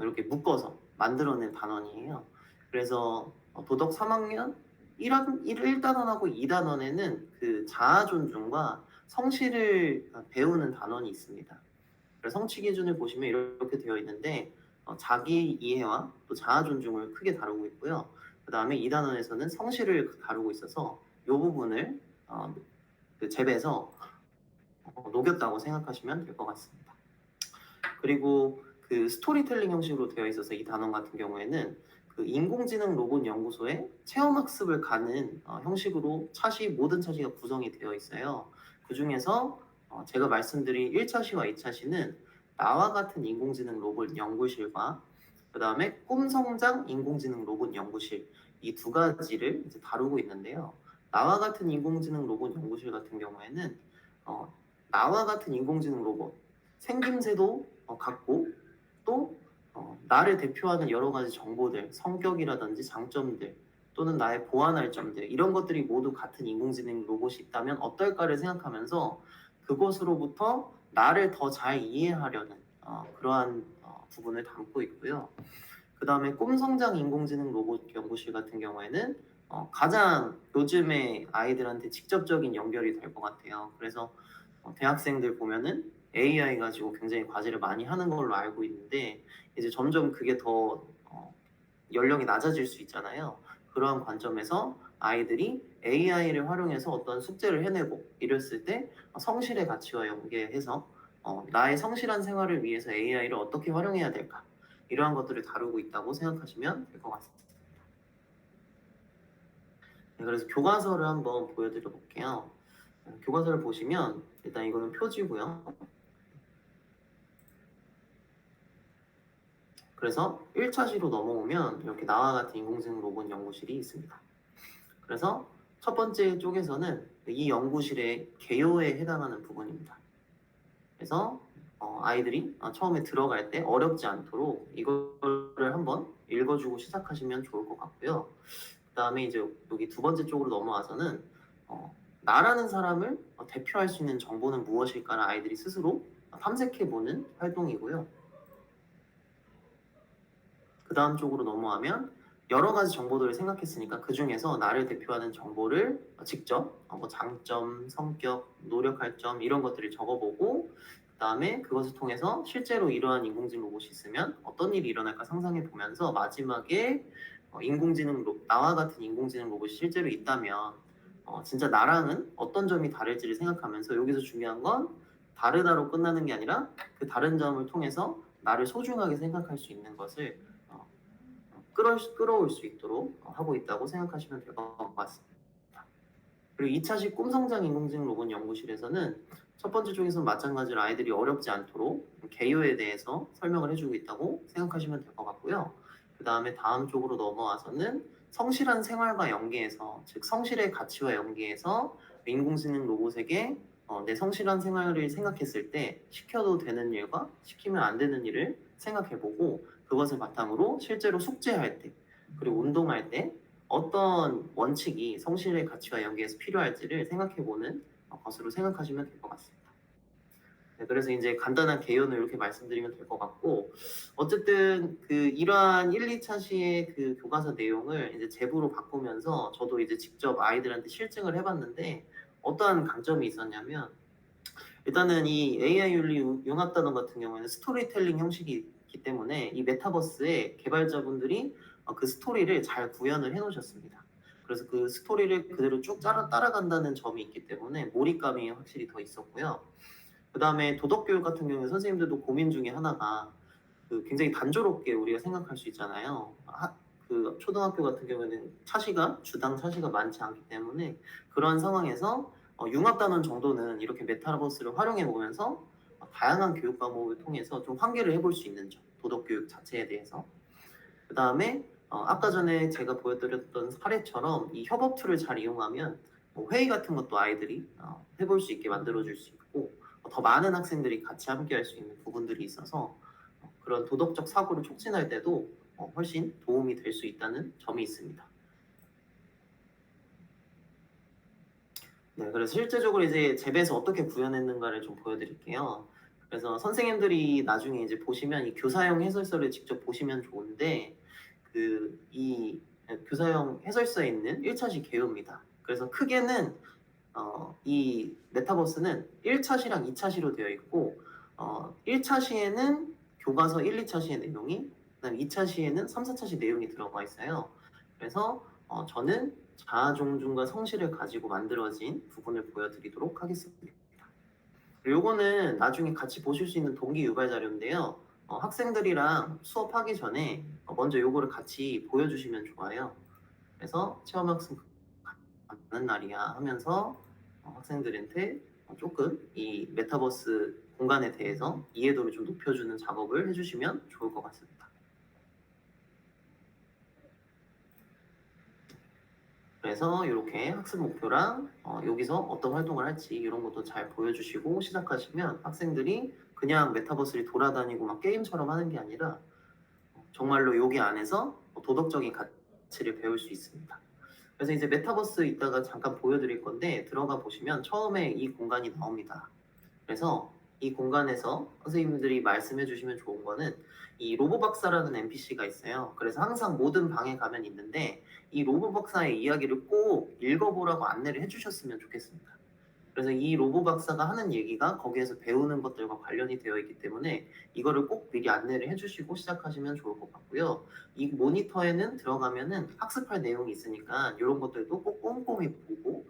이렇게 묶어서 만들어낸 단원이에요. 그래서 도덕 3학년 1단원하고 2단원에는 그 자아 존중과 성실을 배우는 단원이 있습니다. 그래서 성취 기준을 보시면 이렇게 되어 있는데 자기 이해와 또 자아 존중을 크게 다루고 있고요. 그 다음에 2단원에서는 성실을 다루고 있어서 이 부분을 그 잽에서 녹였다고 생각하시면 될 것 같습니다. 그리고 그 스토리텔링 형식으로 되어 있어서 이 단원 같은 경우에는 그 인공지능 로봇 연구소에 체험학습을 가는 형식으로 모든 차시가 구성이 되어 있어요. 그 중에서 제가 말씀드린 1차시와 2차시는 나와 같은 인공지능 로봇 연구실과 그 다음에 꿈성장 인공지능 로봇 연구실, 이 두 가지를 이제 다루고 있는데요. 나와 같은 인공지능 로봇 연구실 같은 경우에는 나와 같은 인공지능 로봇 생김새도 같고 또 나를 대표하는 여러 가지 정보들, 성격이라든지 장점들 또는 나의 보완할 점들, 이런 것들이 모두 같은 인공지능 로봇이 있다면 어떨까를 생각하면서 그것으로부터 나를 더 잘 이해하려는 그러한 부분을 담고 있고요. 그 다음에 꿈성장 인공지능 로봇 연구실 같은 경우에는 가장 요즘에 아이들한테 직접적인 연결이 될 것 같아요. 그래서 대학생들 보면은 AI 가지고 굉장히 과제를 많이 하는 걸로 알고 있는데, 이제 점점 그게 더 연령이 낮아질 수 있잖아요. 그러한 관점에서 아이들이 AI를 활용해서 어떤 숙제를 해내고 이랬을 때 성실의 가치와 연계해서 나의 성실한 생활을 위해서 AI를 어떻게 활용해야 될까, 이러한 것들을 다루고 있다고 생각하시면 될 것 같습니다. 네, 그래서 교과서를 한번 보여드려 볼게요. 교과서를 보시면 일단 이거는 표지고요. 그래서 1차시로 넘어오면 이렇게 나와 같은 인공지능 로봇 연구실이 있습니다. 그래서 첫 번째 쪽에서는 이 연구실의 개요에 해당하는 부분입니다. 그래서 아이들이 처음에 들어갈 때 어렵지 않도록 이거를 한번 읽어주고 시작하시면 좋을 것 같고요. 그 다음에 이제 여기 두 번째 쪽으로 넘어와서는 나라는 사람을 대표할 수 있는 정보는 무엇일까를 아이들이 스스로 탐색해보는 활동이고요. 그 다음 쪽으로 넘어가면 여러 가지 정보들을 생각했으니까 그 중에서 나를 대표하는 정보를 직접 뭐 장점, 성격, 노력할 점 이런 것들을 적어보고, 그 다음에 그것을 통해서 실제로 이러한 인공지능 로봇이 있으면 어떤 일이 일어날까 상상해 보면서 마지막에 나와 같은 인공지능 로봇이 실제로 있다면 진짜 나랑은 어떤 점이 다를지를 생각하면서 여기서 중요한 건 다르다로 끝나는 게 아니라 그 다른 점을 통해서 나를 소중하게 생각할 수 있는 것을 끌어올 수 있도록 하고 있다고 생각하시면 될 것 같습니다. 그리고 2차식 꿈성장 인공지능 로봇 연구실에서는 첫 번째 쪽에서는 마찬가지로 아이들이 어렵지 않도록 개요에 대해서 설명을 해주고 있다고 생각하시면 될 것 같고요. 그 다음에 다음 쪽으로 넘어와서는 성실한 생활과 연계해서, 즉 성실의 가치와 연계해서 인공지능 로봇에게 내 성실한 생활을 생각했을 때 시켜도 되는 일과 시키면 안 되는 일을 생각해보고 그것을 바탕으로 실제로 숙제할 때 그리고 운동할 때 어떤 원칙이 성실의 가치와 연계해서 필요할지를 생각해보는 것으로 생각하시면 될 것 같습니다. 네, 그래서 이제 간단한 개요는 이렇게 말씀드리면 될 것 같고, 어쨌든 그 이러한 1, 2차 시의 그 교과서 내용을 이제 제부로 바꾸면서 저도 이제 직접 아이들한테 실증을 해봤는데 어떠한 강점이 있었냐면, 일단은 이 AI 윤리 융합단원 같은 경우에는 스토리텔링 형식이 있기 때문에 이 메타버스의 개발자분들이 그 스토리를 잘 구현을 해놓으셨습니다. 그래서 그 스토리를 그대로 쭉 따라간다는 점이 있기 때문에 몰입감이 확실히 더 있었고요. 그 다음에 도덕교육 같은 경우에 선생님들도 고민 중에 하나가 그 굉장히 단조롭게 우리가 생각할 수 있잖아요. 그 초등학교 같은 경우에는 주당 차시가 많지 않기 때문에 그런 상황에서 융합단원 정도는 이렇게 메타버스를 활용해 보면서 다양한 교육 과목을 통해서 좀 환기를 해볼 수 있는 점, 도덕교육 자체에 대해서. 그 다음에 아까 전에 제가 보여드렸던 사례처럼 이 협업 툴을 잘 이용하면 뭐 회의 같은 것도 아이들이 해볼 수 있게 만들어줄 수 있고 더 많은 학생들이 같이 함께 할 수 있는 부분들이 있어서 그런 도덕적 사고를 촉진할 때도 훨씬 도움이 될 수 있다는 점이 있습니다. 네, 그래서 실제적으로 이제 잽에서 어떻게 구현했는가를 좀 보여드릴게요. 그래서 선생님들이 나중에 이제 보시면 이 교사용 해설서를 직접 보시면 좋은데 이 교사용 해설서에 있는 1차시 개요입니다. 그래서 크게는 이 메타버스는 1차시랑 2차시로 되어 있고 1차시에는 교과서 1, 2차시의 내용이 그다음 2차시에는 3, 4차시 내용이 들어가 있어요. 그래서 저는 자아존중과 성실을 가지고 만들어진 부분을 보여드리도록 하겠습니다. 요거는 나중에 같이 보실 수 있는 동기 유발 자료인데요. 학생들이랑 수업하기 전에 먼저 요거를 같이 보여주시면 좋아요. 그래서 체험학습 가는 날이야 하면서 학생들한테 조금 이 메타버스 공간에 대해서 이해도를 좀 높여주는 작업을 해주시면 좋을 것 같습니다. 그래서 이렇게 학습 목표랑 여기서 어떤 활동을 할지 이런 것도 잘 보여주시고 시작하시면 학생들이 그냥 메타버스를 돌아다니고 막 게임처럼 하는 게 아니라 정말로 여기 안에서 도덕적인 가치를 배울 수 있습니다. 그래서 이제 메타버스 이따가 잠깐 보여드릴 건데 들어가 보시면 처음에 이 공간이 나옵니다. 그래서 이 공간에서 선생님들이 말씀해 주시면 좋은 거는 이 로보박사라는 NPC가 있어요. 그래서 항상 모든 방에 가면 있는데 이 로보박사의 이야기를 꼭 읽어보라고 안내를 해주셨으면 좋겠습니다. 그래서 이 로보박사가 하는 얘기가 거기에서 배우는 것들과 관련이 되어 있기 때문에 이거를 꼭 미리 안내를 해주시고 시작하시면 좋을 것 같고요. 이 모니터에는 들어가면은 학습할 내용이 있으니까 이런 것들도 꼭 꼼꼼히 보고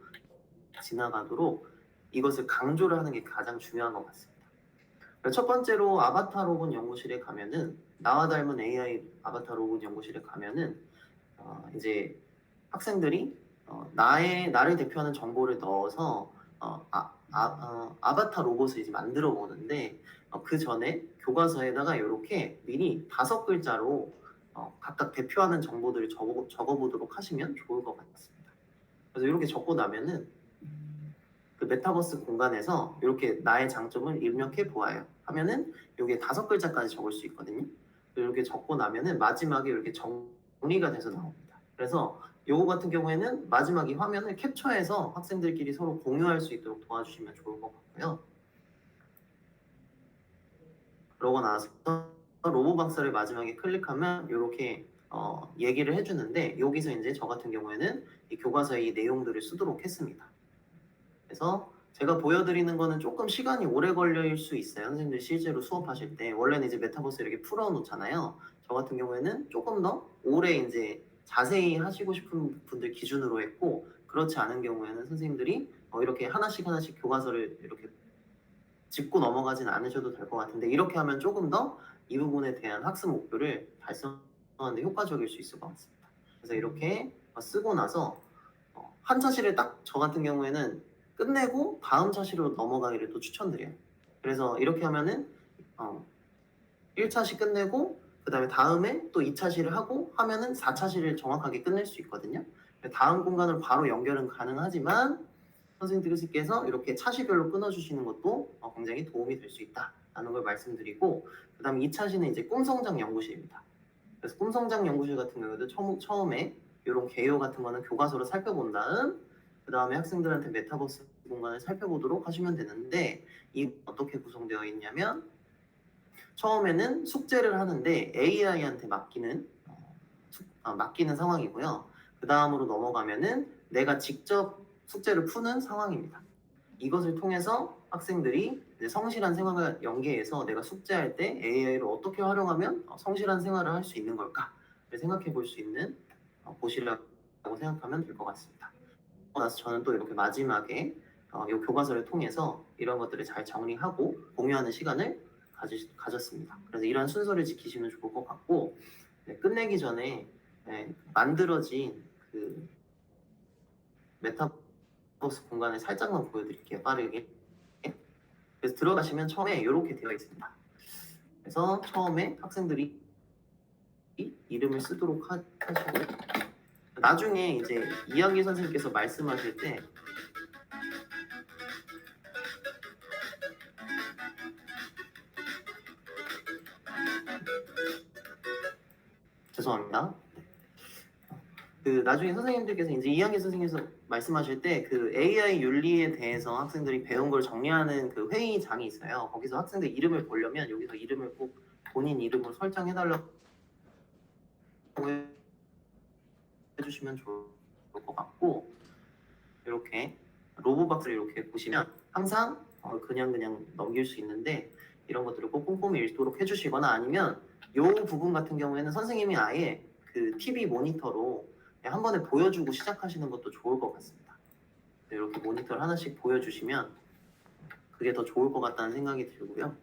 지나가도록 이것을 강조를 하는 게 가장 중요한 것 같습니다. 첫 번째로 아바타 로봇 연구실에 가면은 나와 닮은 AI 아바타 로봇 연구실에 가면은 이제 학생들이 나를 대표하는 정보를 넣어서 아바타 로봇을 이제 만들어 보는데 그 전에 교과서에다가 이렇게 미리 5글자로 각각 대표하는 정보들을 적어보도록 하시면 좋을 것 같습니다. 그래서 이렇게 적고 나면은 그 메타버스 공간에서 이렇게 나의 장점을 입력해 보아요. 하면은 여기에 5글자까지 적을 수 있거든요. 이렇게 적고 나면은 마지막에 이렇게 정리가 돼서 나옵니다. 그래서 요거 같은 경우에는 마지막 이 화면을 캡처해서 학생들끼리 서로 공유할 수 있도록 도와주시면 좋을 것 같고요. 그러고 나서 로보박사를 마지막에 클릭하면 이렇게 얘기를 해주는데 여기서 이제 저 같은 경우에는 이 교과서의 이 내용들을 쓰도록 했습니다. 그래서 제가 보여드리는 거는 조금 시간이 오래 걸릴 수 있어요. 선생님들 실제로 수업하실 때 원래는 이제 메타버스 이렇게 풀어놓잖아요. 저 같은 경우에는 조금 더 오래 이제 자세히 하시고 싶은 분들 기준으로 했고 그렇지 않은 경우에는 선생님들이 이렇게 하나씩 교과서를 이렇게 짚고 넘어가진 않으셔도 될 것 같은데 이렇게 하면 조금 더 이 부분에 대한 학습 목표를 달성하는 데 효과적일 수 있을 것 같습니다. 그래서 이렇게 쓰고 나서 한 차시를 딱 저 같은 경우에는 끝내고 다음 차시로 넘어가기를 또 추천드려요. 그래서 이렇게 하면은 1차시 끝내고 그 다음에 다음에 또 2차시를 하고 하면은 4차시를 정확하게 끝낼 수 있거든요. 다음 공간으로 바로 연결은 가능하지만 선생님들께서 이렇게 차시별로 끊어주시는 것도 굉장히 도움이 될 수 있다라는 걸 말씀드리고 그 다음에 2차시는 이제 꿈성장 연구실입니다. 그래서 꿈성장 연구실 같은 경우도 처음에 이런 개요 같은 거는 교과서로 살펴본 다음 그 다음에 학생들한테 메타버스 공간을 살펴보도록 하시면 되는데 이 어떻게 구성되어 있냐면 처음에는 숙제를 하는데 AI한테 맡기는 상황이고요. 그 다음으로 넘어가면은 내가 직접 숙제를 푸는 상황입니다. 이것을 통해서 학생들이 이제 성실한 생활을 연계해서 내가 숙제할 때 AI를 어떻게 활용하면 성실한 생활을 할 수 있는 걸까를 생각해 볼 수 있는 곳이라고 생각하면 될 것 같습니다. 나서 저는 또 이렇게 마지막에 이 교과서를 통해서 이런 것들을 잘 정리하고 공유하는 시간을 가졌습니다. 그래서 이런 순서를 지키시면 좋을 것 같고 끝내기 전에 만들어진 그 메타버스 공간을 살짝만 보여드릴게요. 빠르게. 그래서 들어가시면 처음에 이렇게 되어 있습니다. 그래서 처음에 학생들이 이름을 쓰도록 하시고 나중에 이제 이야기 선생님께서 말씀하실 때 죄송합니다. 나중에 선생님들께서 이제 2학년 선생님께서 말씀하실 때 그 AI 윤리에 대해서 학생들이 배운 걸 정리하는 그 회의장이 있어요. 거기서 학생들 이름을 보려면 여기서 이름을 꼭 본인 이름으로 설정해달라고 해주시면 좋을 것 같고 이렇게 로보박스를 이렇게 보시면 항상 그냥 넘길 수 있는데 이런 것들을 꼭 꼼꼼히 읽도록 해주시거나 아니면 이 부분 같은 경우에는 선생님이 아예 그 TV 모니터로 한 번에 보여주고 시작하시는 것도 좋을 것 같습니다. 이렇게 모니터를 하나씩 보여주시면 그게 더 좋을 것 같다는 생각이 들고요.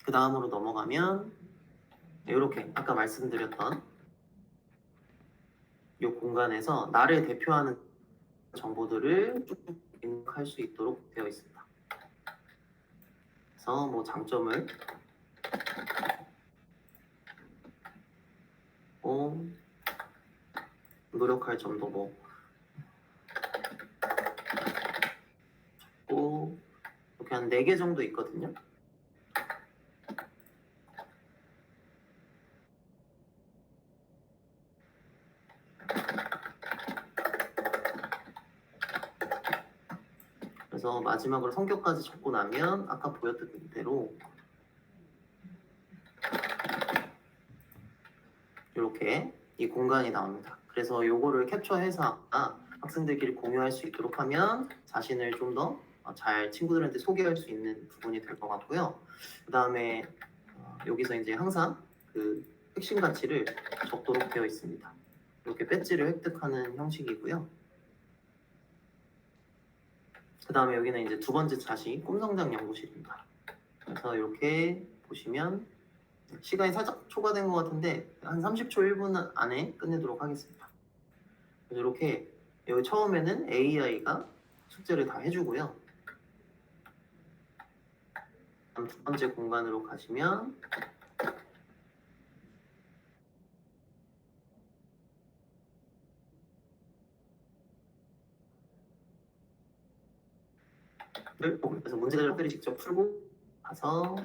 그 다음으로 넘어가면 이렇게 아까 말씀드렸던 이 공간에서 나를 대표하는 정보들을 쭉 입력할 수 있도록 되어 있습니다. 그래서 뭐 장점을 노력할 점도 이렇게 한 4개 정도 있거든요. 그래서 마지막으로 성격까지 적고 나면 아까 보였던 대로 이렇게 이 공간이 나옵니다. 그래서 요거를 캡처해서 학생들끼리 공유할 수 있도록 하면 자신을 좀 더 잘 친구들한테 소개할 수 있는 부분이 될 것 같고요. 그 다음에 여기서 이제 항상 그 핵심 가치를 적도록 되어 있습니다. 이렇게 배지를 획득하는 형식이고요. 그 다음에 여기는 이제 두 번째 차시 꿈성장 연구실입니다. 그래서 이렇게 보시면 시간이 살짝 초과된 것 같은데 한 30초 1분 안에 끝내도록 하겠습니다. 그래서 이렇게 여기 처음에는 AI가 숙제를 다 해주고요. 다음 두 번째 공간으로 가시면 그래서 문제를 학생들이 직접 풀고 가서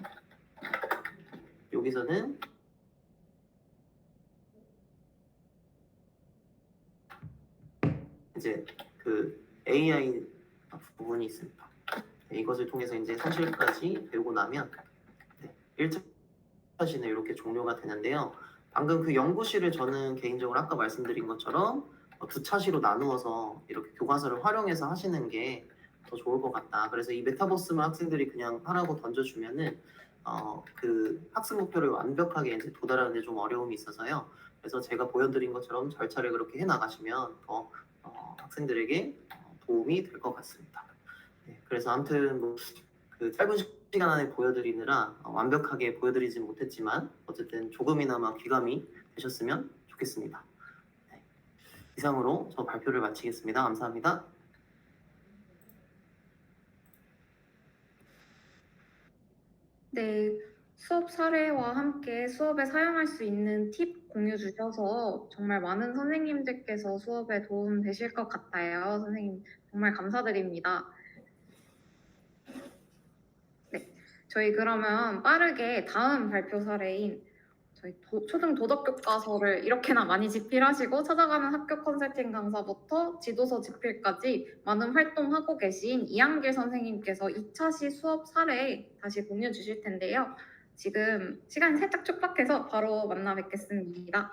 여기서는 이제 그 AI 부분이 있습니다. 이것을 통해서 이제 사실까지 배우고 나면 1차시는 이렇게 종료가 되는데요. 방금 그 연구실을 저는 개인적으로 아까 말씀드린 것처럼 두 차시로 나누어서 이렇게 교과서를 활용해서 하시는 게 더 좋을 것 같다. 그래서 이 메타버스만 학생들이 그냥 하라고 던져주면은 그 학습 목표를 완벽하게 이제 도달하는데 좀 어려움이 있어서요. 그래서 제가 보여드린 것처럼 절차를 그렇게 해 나가시면 더 학생들에게 도움이 될 것 같습니다. 네, 그래서 아무튼 그 짧은 시간 안에 보여드리느라 완벽하게 보여드리진 못했지만 어쨌든 조금이나마 귀감이 되셨으면 좋겠습니다. 네, 이상으로 저 발표를 마치겠습니다. 감사합니다. 네, 수업 사례와 함께 수업에 사용할 수 있는 팁 공유 주셔서 정말 많은 선생님들께서 수업에 도움 되실 것 같아요. 선생님 정말 감사드립니다. 네, 저희 그러면 빠르게 다음 발표 사례인 저희 초등 도덕 교과서를 이렇게나 많이 집필하시고 찾아가는 학교 컨설팅 강사부터 지도서 집필까지 많은 활동하고 계신 이한길 선생님께서 2차 시 수업 사례 다시 공유 주실 텐데요. 지금 시간이 살짝 촉박해서 바로 만나 뵙겠습니다.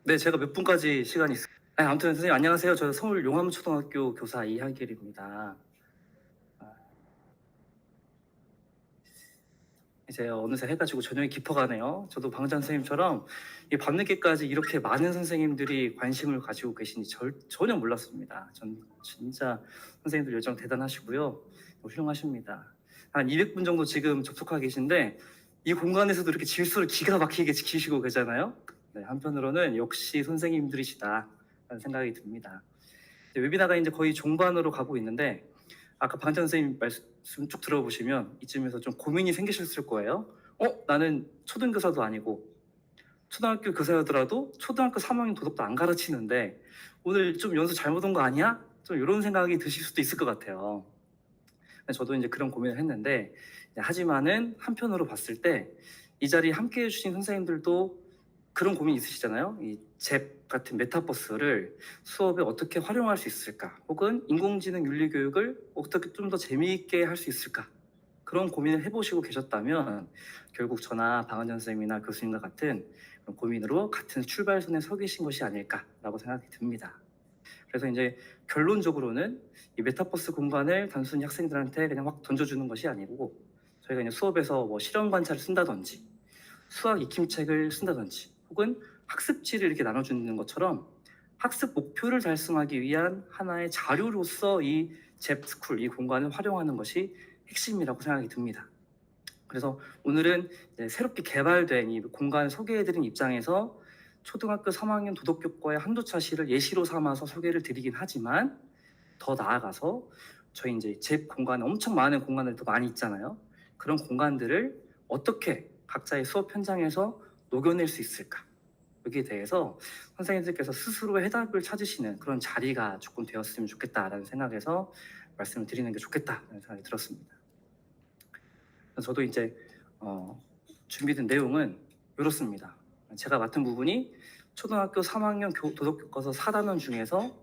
네, 제가 몇 분까지 시간이 있어요. 아무튼 선생님 안녕하세요. 저 서울 용암초등학교 교사 이한길입니다. 이제 어느새 해가 지고 저녁이 깊어가네요. 저도 방장 선생님처럼 이 밤늦게까지 이렇게 많은 선생님들이 관심을 가지고 계신지 전혀 몰랐습니다. 전 진짜 선생님들 열정 대단하시고요. 훌륭하십니다. 한 200분 정도 지금 접속하고 계신데 이 공간에서도 이렇게 질서를 기가 막히게 지키시고 계잖아요. 네, 한편으로는 역시 선생님들이시다라는 생각이 듭니다. 웨비나가 이제 거의 종반으로 가고 있는데 아까 방장 선생님 말씀 쭉 들어보시면 이쯤에서 좀 고민이 생기셨을 거예요. 나는 초등교사도 아니고 초등학교 교사였더라도 초등학교 3학년 도덕도 안 가르치는데 오늘 좀 연수 잘못 온 거 아니야? 좀 이런 생각이 드실 수도 있을 것 같아요. 저도 이제 그런 고민을 했는데 하지만은 한편으로 봤을 때 이 자리에 함께 해주신 선생님들도 그런 고민이 있으시잖아요. 이 잽 같은 메타버스를 수업에 어떻게 활용할 수 있을까? 혹은 인공지능 윤리 교육을 어떻게 좀 더 재미있게 할 수 있을까? 그런 고민을 해보시고 계셨다면 결국 저나 방은전 선생님이나 교수님과 같은 그런 고민으로 같은 출발선에 서 계신 것이 아닐까라고 생각이 듭니다. 그래서 이제 결론적으로는 이 메타버스 공간을 단순히 학생들한테 그냥 확 던져주는 것이 아니고 저희가 이제 수업에서 뭐 실험 관찰을 쓴다든지 수학 익힘책을 쓴다든지 혹은 학습지를 이렇게 나눠주는 것처럼 학습 목표를 달성하기 위한 하나의 자료로서 이 잽스쿨, 이 공간을 활용하는 것이 핵심이라고 생각이 듭니다. 그래서 오늘은 새롭게 개발된 이 공간을 소개해드린 입장에서 초등학교 3학년 도덕교과의 한두 차시를 예시로 삼아서 소개를 드리긴 하지만 더 나아가서 저희 이제 잽 공간에 엄청 많은 공간들도 많이 있잖아요. 그런 공간들을 어떻게 각자의 수업 현장에서 녹여낼 수 있을까? 여기에 대해서 선생님들께서 스스로 해답을 찾으시는 그런 자리가 조금 되었으면 좋겠다라는 생각에서 말씀을 드리는 게 좋겠다라는 생각이 들었습니다. 저도 이제 준비된 내용은 이렇습니다. 제가 맡은 부분이 초등학교 3학년 도덕교과서 4단원 중에서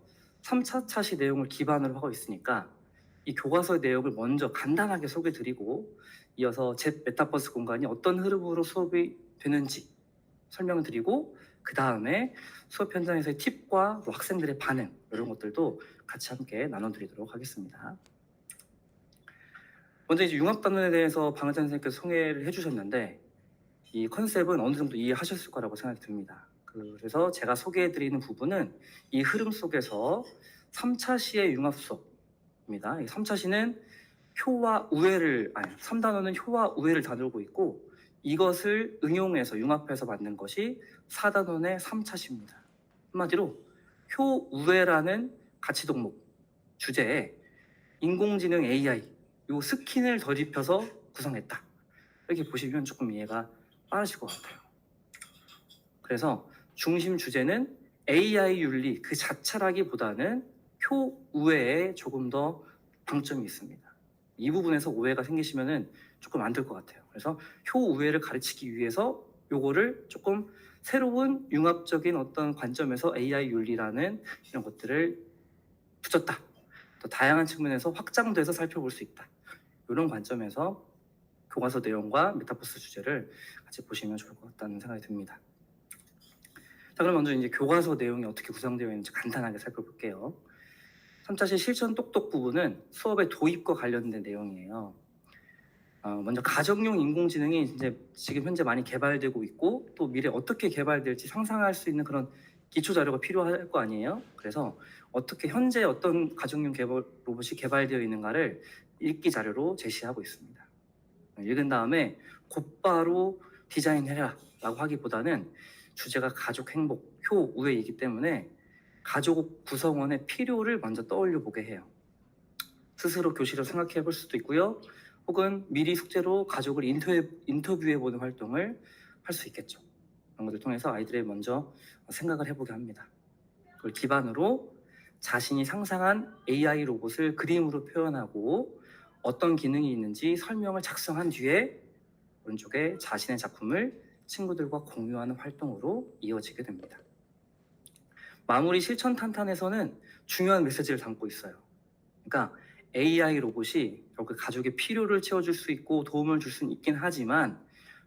3차 차시 내용을 기반으로 하고 있으니까 이 교과서의 내용을 먼저 간단하게 소개드리고 이어서 잽 메타버스 공간이 어떤 흐름으로 수업이 되는지 설명을 드리고 그 다음에 수업 현장에서의 팁과 또 학생들의 반응 이런 것들도 같이 함께 나눠드리도록 하겠습니다. 먼저 이제 융합단원에 대해서 방은찬 선생님께서 소개를 해주셨는데 이 컨셉은 어느 정도 이해하셨을 거라고 생각이 듭니다. 그래서 제가 소개해드리는 부분은 이 흐름 속에서 3차 시의 융합 수업입니다. 이 3차 시는 3단원은 효와 우회를 다루고 있고 이것을 응용해서 융합해서 만든 것이 4단원의 3차시입니다. 한마디로 효우회라는 가치 덕목 주제에 인공지능 AI 요 스킨을 덧입혀서 구성했다. 이렇게 보시면 조금 이해가 빠르실 것 같아요. 그래서 중심 주제는 AI 윤리 그 자체라기보다는 효우회에 조금 더 방점이 있습니다. 이 부분에서 오해가 생기시면 조금 안 될 것 같아요. 그래서 효우회를 가르치기 위해서 요거를 조금 새로운 융합적인 어떤 관점에서 AI 윤리라는 이런 것들을 붙였다. 또 다양한 측면에서 확장돼서 살펴볼 수 있다. 이런 관점에서 교과서 내용과 메타버스 주제를 같이 보시면 좋을 것 같다는 생각이 듭니다. 자, 그럼 먼저 이제 교과서 내용이 어떻게 구성되어 있는지 간단하게 살펴볼게요. 3차시 실천 똑똑 부분은 수업의 도입과 관련된 내용이에요. 먼저 가정용 인공지능이 이제 지금 현재 많이 개발되고 있고 또 미래 어떻게 개발될지 상상할 수 있는 그런 기초 자료가 필요할 거 아니에요. 그래서 어떻게 현재 어떤 가정용 로봇이 개발되어 있는가를 읽기 자료로 제시하고 있습니다. 읽은 다음에 곧바로 디자인해라라고 하기보다는 주제가 가족 행복, 효, 우애이기 때문에 가족 구성원의 필요를 먼저 떠올려 보게 해요. 스스로 교실을 생각해 볼 수도 있고요. 혹은 미리 숙제로 가족을 인터뷰해 보는 활동을 할 수 있겠죠. 그런 것을 통해서 아이들이 먼저 생각을 해보게 합니다. 그걸 기반으로 자신이 상상한 AI 로봇을 그림으로 표현하고 어떤 기능이 있는지 설명을 작성한 뒤에 오른쪽에 자신의 작품을 친구들과 공유하는 활동으로 이어지게 됩니다. 마무리 실천 탄탄에서는 중요한 메시지를 담고 있어요. 그러니까 AI 로봇이 결국 가족의 필요를 채워줄 수 있고 도움을 줄 수는 있긴 하지만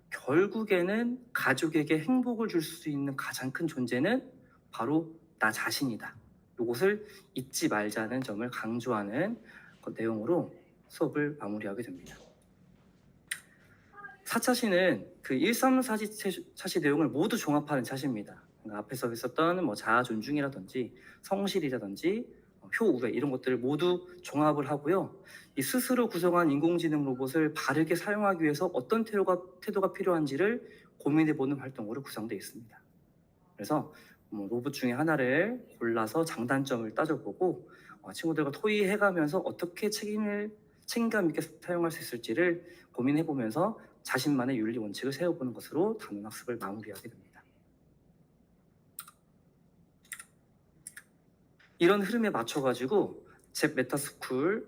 결국에는 가족에게 행복을 줄 수 있는 가장 큰 존재는 바로 나 자신이다. 이것을 잊지 말자는 점을 강조하는 그 내용으로 수업을 마무리하게 됩니다. 4차 시는 그 1, 3, 4차 시 내용을 모두 종합하는 차시입니다. 그러니까 앞에서 있었던 뭐 자아 존중이라든지 성실이라든지 효, 우애 이런 것들을 모두 종합을 하고요. 이 스스로 구성한 인공지능 로봇을 바르게 사용하기 위해서 어떤 태도가 필요한지를 고민해보는 활동으로 구성되어 있습니다. 그래서 로봇 중에 하나를 골라서 장단점을 따져보고 친구들과 토의해가면서 어떻게 책임감 있게 사용할 수 있을지를 고민해보면서 자신만의 윤리 원칙을 세워보는 것으로 단원 학습을 마무리하게 됩니다. 이런 흐름에 맞춰가지고 잽스쿨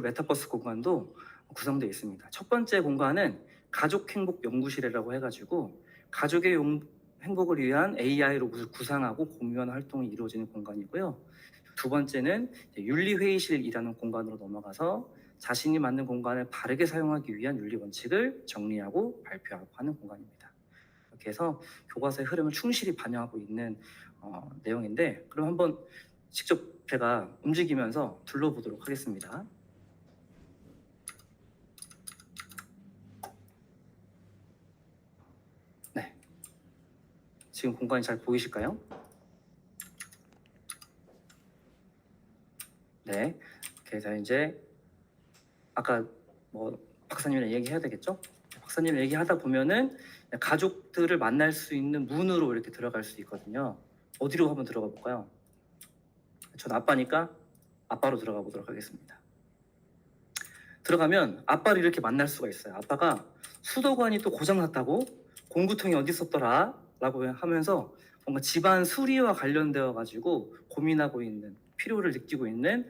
메타버스 공간도 구성되어 있습니다. 첫 번째 공간은 가족 행복 연구실이라고 해가지고 가족의 행복을 위한 AI 로봇을 구상하고 공유하는 활동이 이루어지는 공간이고요. 두 번째는 윤리회의실이라는 공간으로 넘어가서 자신이 만든 공간을 바르게 사용하기 위한 윤리 원칙을 정리하고 발표하고 하는 공간입니다. 이렇게 해서 교과서의 흐름을 충실히 반영하고 있는 내용인데 그럼 한번 직접 제가 움직이면서 둘러보도록 하겠습니다. 네, 지금 공간이 잘 보이실까요? 네, 그래서 이제 아까 박사님이랑 얘기해야 되겠죠? 박사님 얘기하다 보면은 가족들을 만날 수 있는 문으로 이렇게 들어갈 수 있거든요. 어디로 한번 들어가 볼까요? 전 아빠니까 아빠로 들어가 보도록 하겠습니다. 들어가면 아빠를 이렇게 만날 수가 있어요. 아빠가 수도관이 또 고장났다고? 공구통이 어디 있었더라? 라고 하면서 뭔가 집안 수리와 관련되어 가지고 고민하고 있는 필요를 느끼고 있는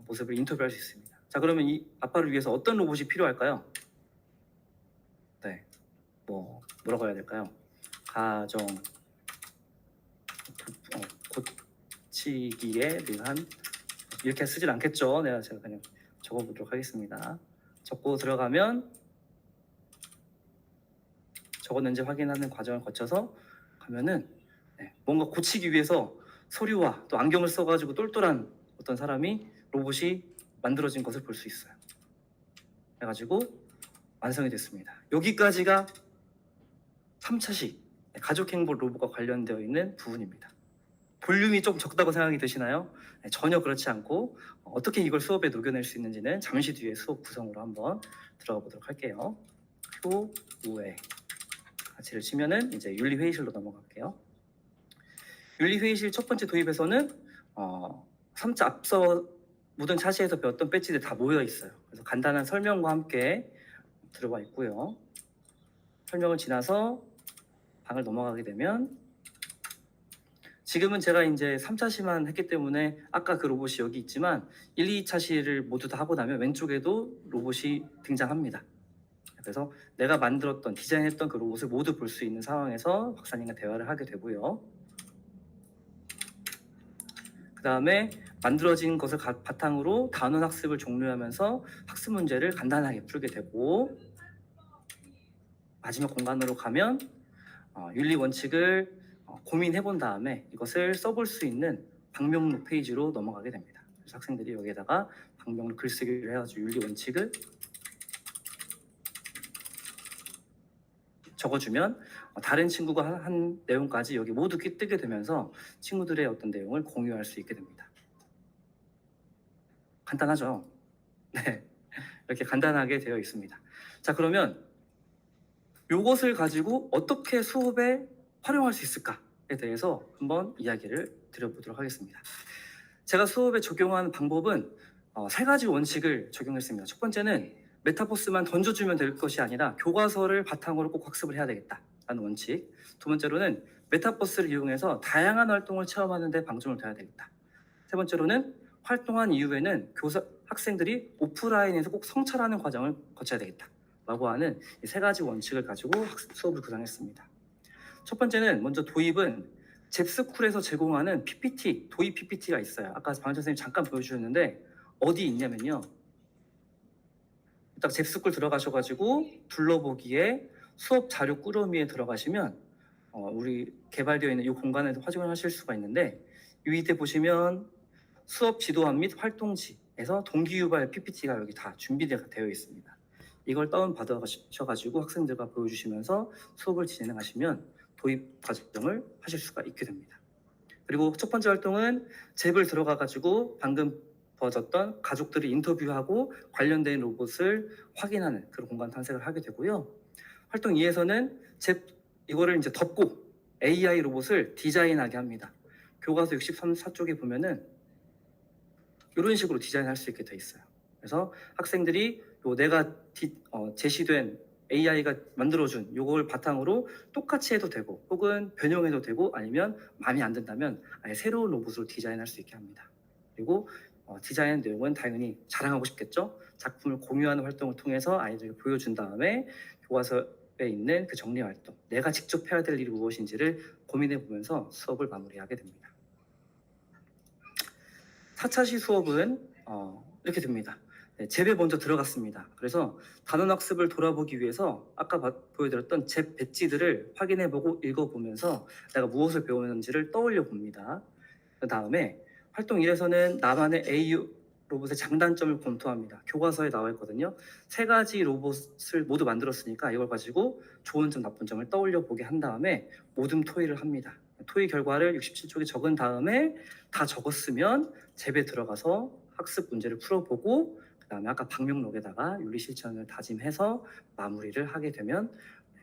모습을 인터뷰할 수 있습니다. 자, 그러면 이 아빠를 위해서 어떤 로봇이 필요할까요? 네, 뭐라고 해야 될까요? 가정 고치기에 능한 이렇게 쓰질 않겠죠. 제가 그냥 적어보도록 하겠습니다. 적고 들어가면 적었는지 확인하는 과정을 거쳐서 가면은 뭔가 고치기 위해서 서류와 또 안경을 써가지고 똘똘한 어떤 사람이 로봇이 만들어진 것을 볼 수 있어요. 그래가지고 완성이 됐습니다. 여기까지가 3차시 가족 행복 로봇과 관련되어 있는 부분입니다. 볼륨이 좀 적다고 생각이 드시나요? 전혀 그렇지 않고 어떻게 이걸 수업에 녹여낼 수 있는지는 잠시 뒤에 수업 구성으로 한번 들어가 보도록 할게요. 효, 우애 가치를 치면은 이제 윤리회의실로 넘어갈게요. 윤리회의실 첫 번째 도입에서는 3차 앞서 모든 차시에서 배웠던 배지들 다 모여 있어요. 그래서 간단한 설명과 함께 들어와 있고요. 설명을 지나서 방을 넘어가게 되면 지금은 제가 이제 3차시만 했기 때문에 아까 그 로봇이 여기 있지만 1, 2차시를 모두 다 하고 나면 왼쪽에도 로봇이 등장합니다. 그래서 내가 만들었던 디자인했던 그 로봇을 모두 볼 수 있는 상황에서 박사님과 대화를 하게 되고요. 그 다음에 만들어진 것을 바탕으로 단원 학습을 종료하면서 학습 문제를 간단하게 풀게 되고 마지막 공간으로 가면 윤리 원칙을 고민해 본 다음에 이것을 써볼 수 있는 방명록 페이지로 넘어가게 됩니다. 그래서 학생들이 여기에다가 방명록 글쓰기를 해가지고 윤리 원칙을 적어주면 다른 친구가 한 내용까지 여기 모두 뜨게 되면서 친구들의 어떤 내용을 공유할 수 있게 됩니다. 간단하죠? 네, 이렇게 간단하게 되어 있습니다. 자, 그러면 이것을 가지고 어떻게 수업에 활용할 수 있을까에 대해서 한번 이야기를 드려보도록 하겠습니다. 제가 수업에 적용한 방법은 3가지 원칙을 적용했습니다. 첫 번째는 메타버스만 던져주면 될 것이 아니라 교과서를 바탕으로 꼭 학습을 해야 되겠다라는 원칙. 두 번째로는 메타버스를 이용해서 다양한 활동을 체험하는 데 방점을 둬야 되겠다. 세 번째로는 활동한 이후에는 학생들이 오프라인에서 꼭 성찰하는 과정을 거쳐야 되겠다 라고 하는 이 3가지 원칙을 가지고 수업을 구성했습니다. 첫 번째는 먼저 도입은 잽스쿨에서 제공하는 PPT, 도입 PPT가 있어요. 아까 방금 선생님 잠깐 보여주셨는데 어디 있냐면요. 딱 잽스쿨 들어가셔가지고 둘러보기에 수업 자료 꾸러미에 들어가시면 우리 개발되어 있는 이 공간에서 활용을 하실 수가 있는데 이 밑에 보시면 수업 지도안 및 활동지에서 동기유발 PPT가 여기 다 준비되어 있습니다. 이걸 다운받으셔가지고 학생들과 보여주시면서 수업을 진행하시면 도입 과정을 하실 수가 있게 됩니다. 그리고 첫 번째 활동은 잽을 들어가가지고 방금 보여줬던 가족들이 인터뷰하고 관련된 로봇을 확인하는 그런 공간 탄생을 하게 되고요. 활동 2에서는 이거를 이제 덮고 AI 로봇을 디자인하게 합니다. 교과서 64쪽에 보면은 이런 식으로 디자인할 수 있게 돼 있어요. 그래서 학생들이 내가 제시된 AI가 만들어준 이걸 바탕으로 똑같이 해도 되고 혹은 변형해도 되고 아니면 마음에 안 든다면 아예 새로운 로봇으로 디자인할 수 있게 합니다. 그리고 디자인 내용은 당연히 자랑하고 싶겠죠. 작품을 공유하는 활동을 통해서 아이들에게 보여준 다음에 교과서에 있는 그 정리 활동, 내가 직접 해야 될 일이 무엇인지를 고민해 보면서 수업을 마무리하게 됩니다. 4차시 수업은 이렇게 됩니다. 네, 잽에 먼저 들어갔습니다. 그래서 단원학습을 돌아보기 위해서 아까 보여드렸던 잽 배지들을 확인해보고 읽어보면서 내가 무엇을 배웠는지를 떠올려 봅니다. 그 다음에 활동 1에서는 나만의 AI 로봇의 장단점을 검토합니다. 교과서에 나와 있거든요. 3가지 로봇을 모두 만들었으니까 이걸 가지고 좋은 점, 나쁜 점을 떠올려 보게 한 다음에 모둠 토의를 합니다. 토의 결과를 67쪽에 적은 다음에 다 적었으면 잽에 들어가서 학습 문제를 풀어보고 그 다음에 아까 방명록에다가 윤리 실천을 다짐해서 마무리를 하게 되면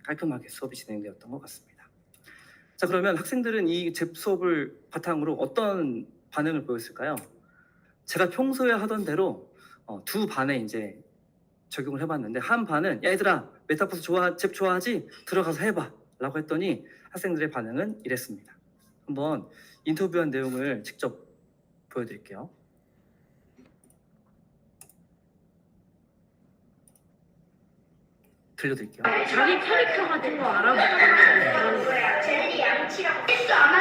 깔끔하게 수업이 진행되었던 것 같습니다. 자, 그러면 학생들은 이 잽 수업을 바탕으로 어떤 반응을 보였을까요? 제가 평소에 하던 대로 2반에 이제 적용을 해봤는데 한 반은 야 얘들아 메타버스 잽 좋아하지? 들어가서 해봐 라고 했더니 학생들의 반응은 이랬습니다. 한번 인터뷰한 내용을 직접 보여드릴게요. 들려드릴게요. 자기 캐릭터 같은 거 알아보고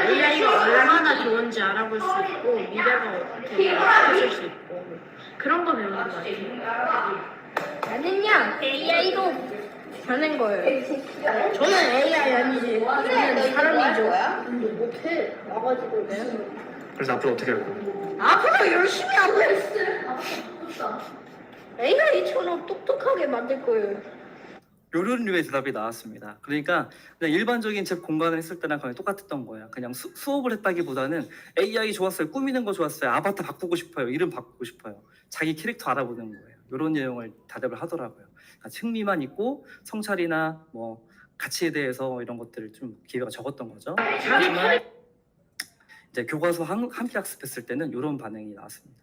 AI가 얼마나 좋은지 알아볼 수 있고 미래가 어떻게 바뀔 수 있고 그런 거 배우는 거 같아요. 나는요 AI로 변한 거예요. 저는 AI 아니지. 저는 사람이죠. 못해 나가지고 내가 그래서 앞으로 어떻게 할 거예요? 앞으로 열심히 하고 있어. AI처럼 똑똑하게 만들 거예요. 이런 류의 대답이 나왔습니다. 그러니까 그냥 일반적인 잽 공간을 했을 때랑 거의 똑같았던 거예요. 그냥 수업을 했다기보다는 AI 좋았어요. 꾸미는 거 좋았어요. 아바타 바꾸고 싶어요. 이름 바꾸고 싶어요. 자기 캐릭터 알아보는 거예요. 이런 내용을 대답을 하더라고요. 그러니까 흥미만 있고 성찰이나 뭐 가치에 대해서 이런 것들을 좀 기회가 적었던 거죠. 하지만 이제 교과서 함께 학습했을 때는 이런 반응이 나왔습니다.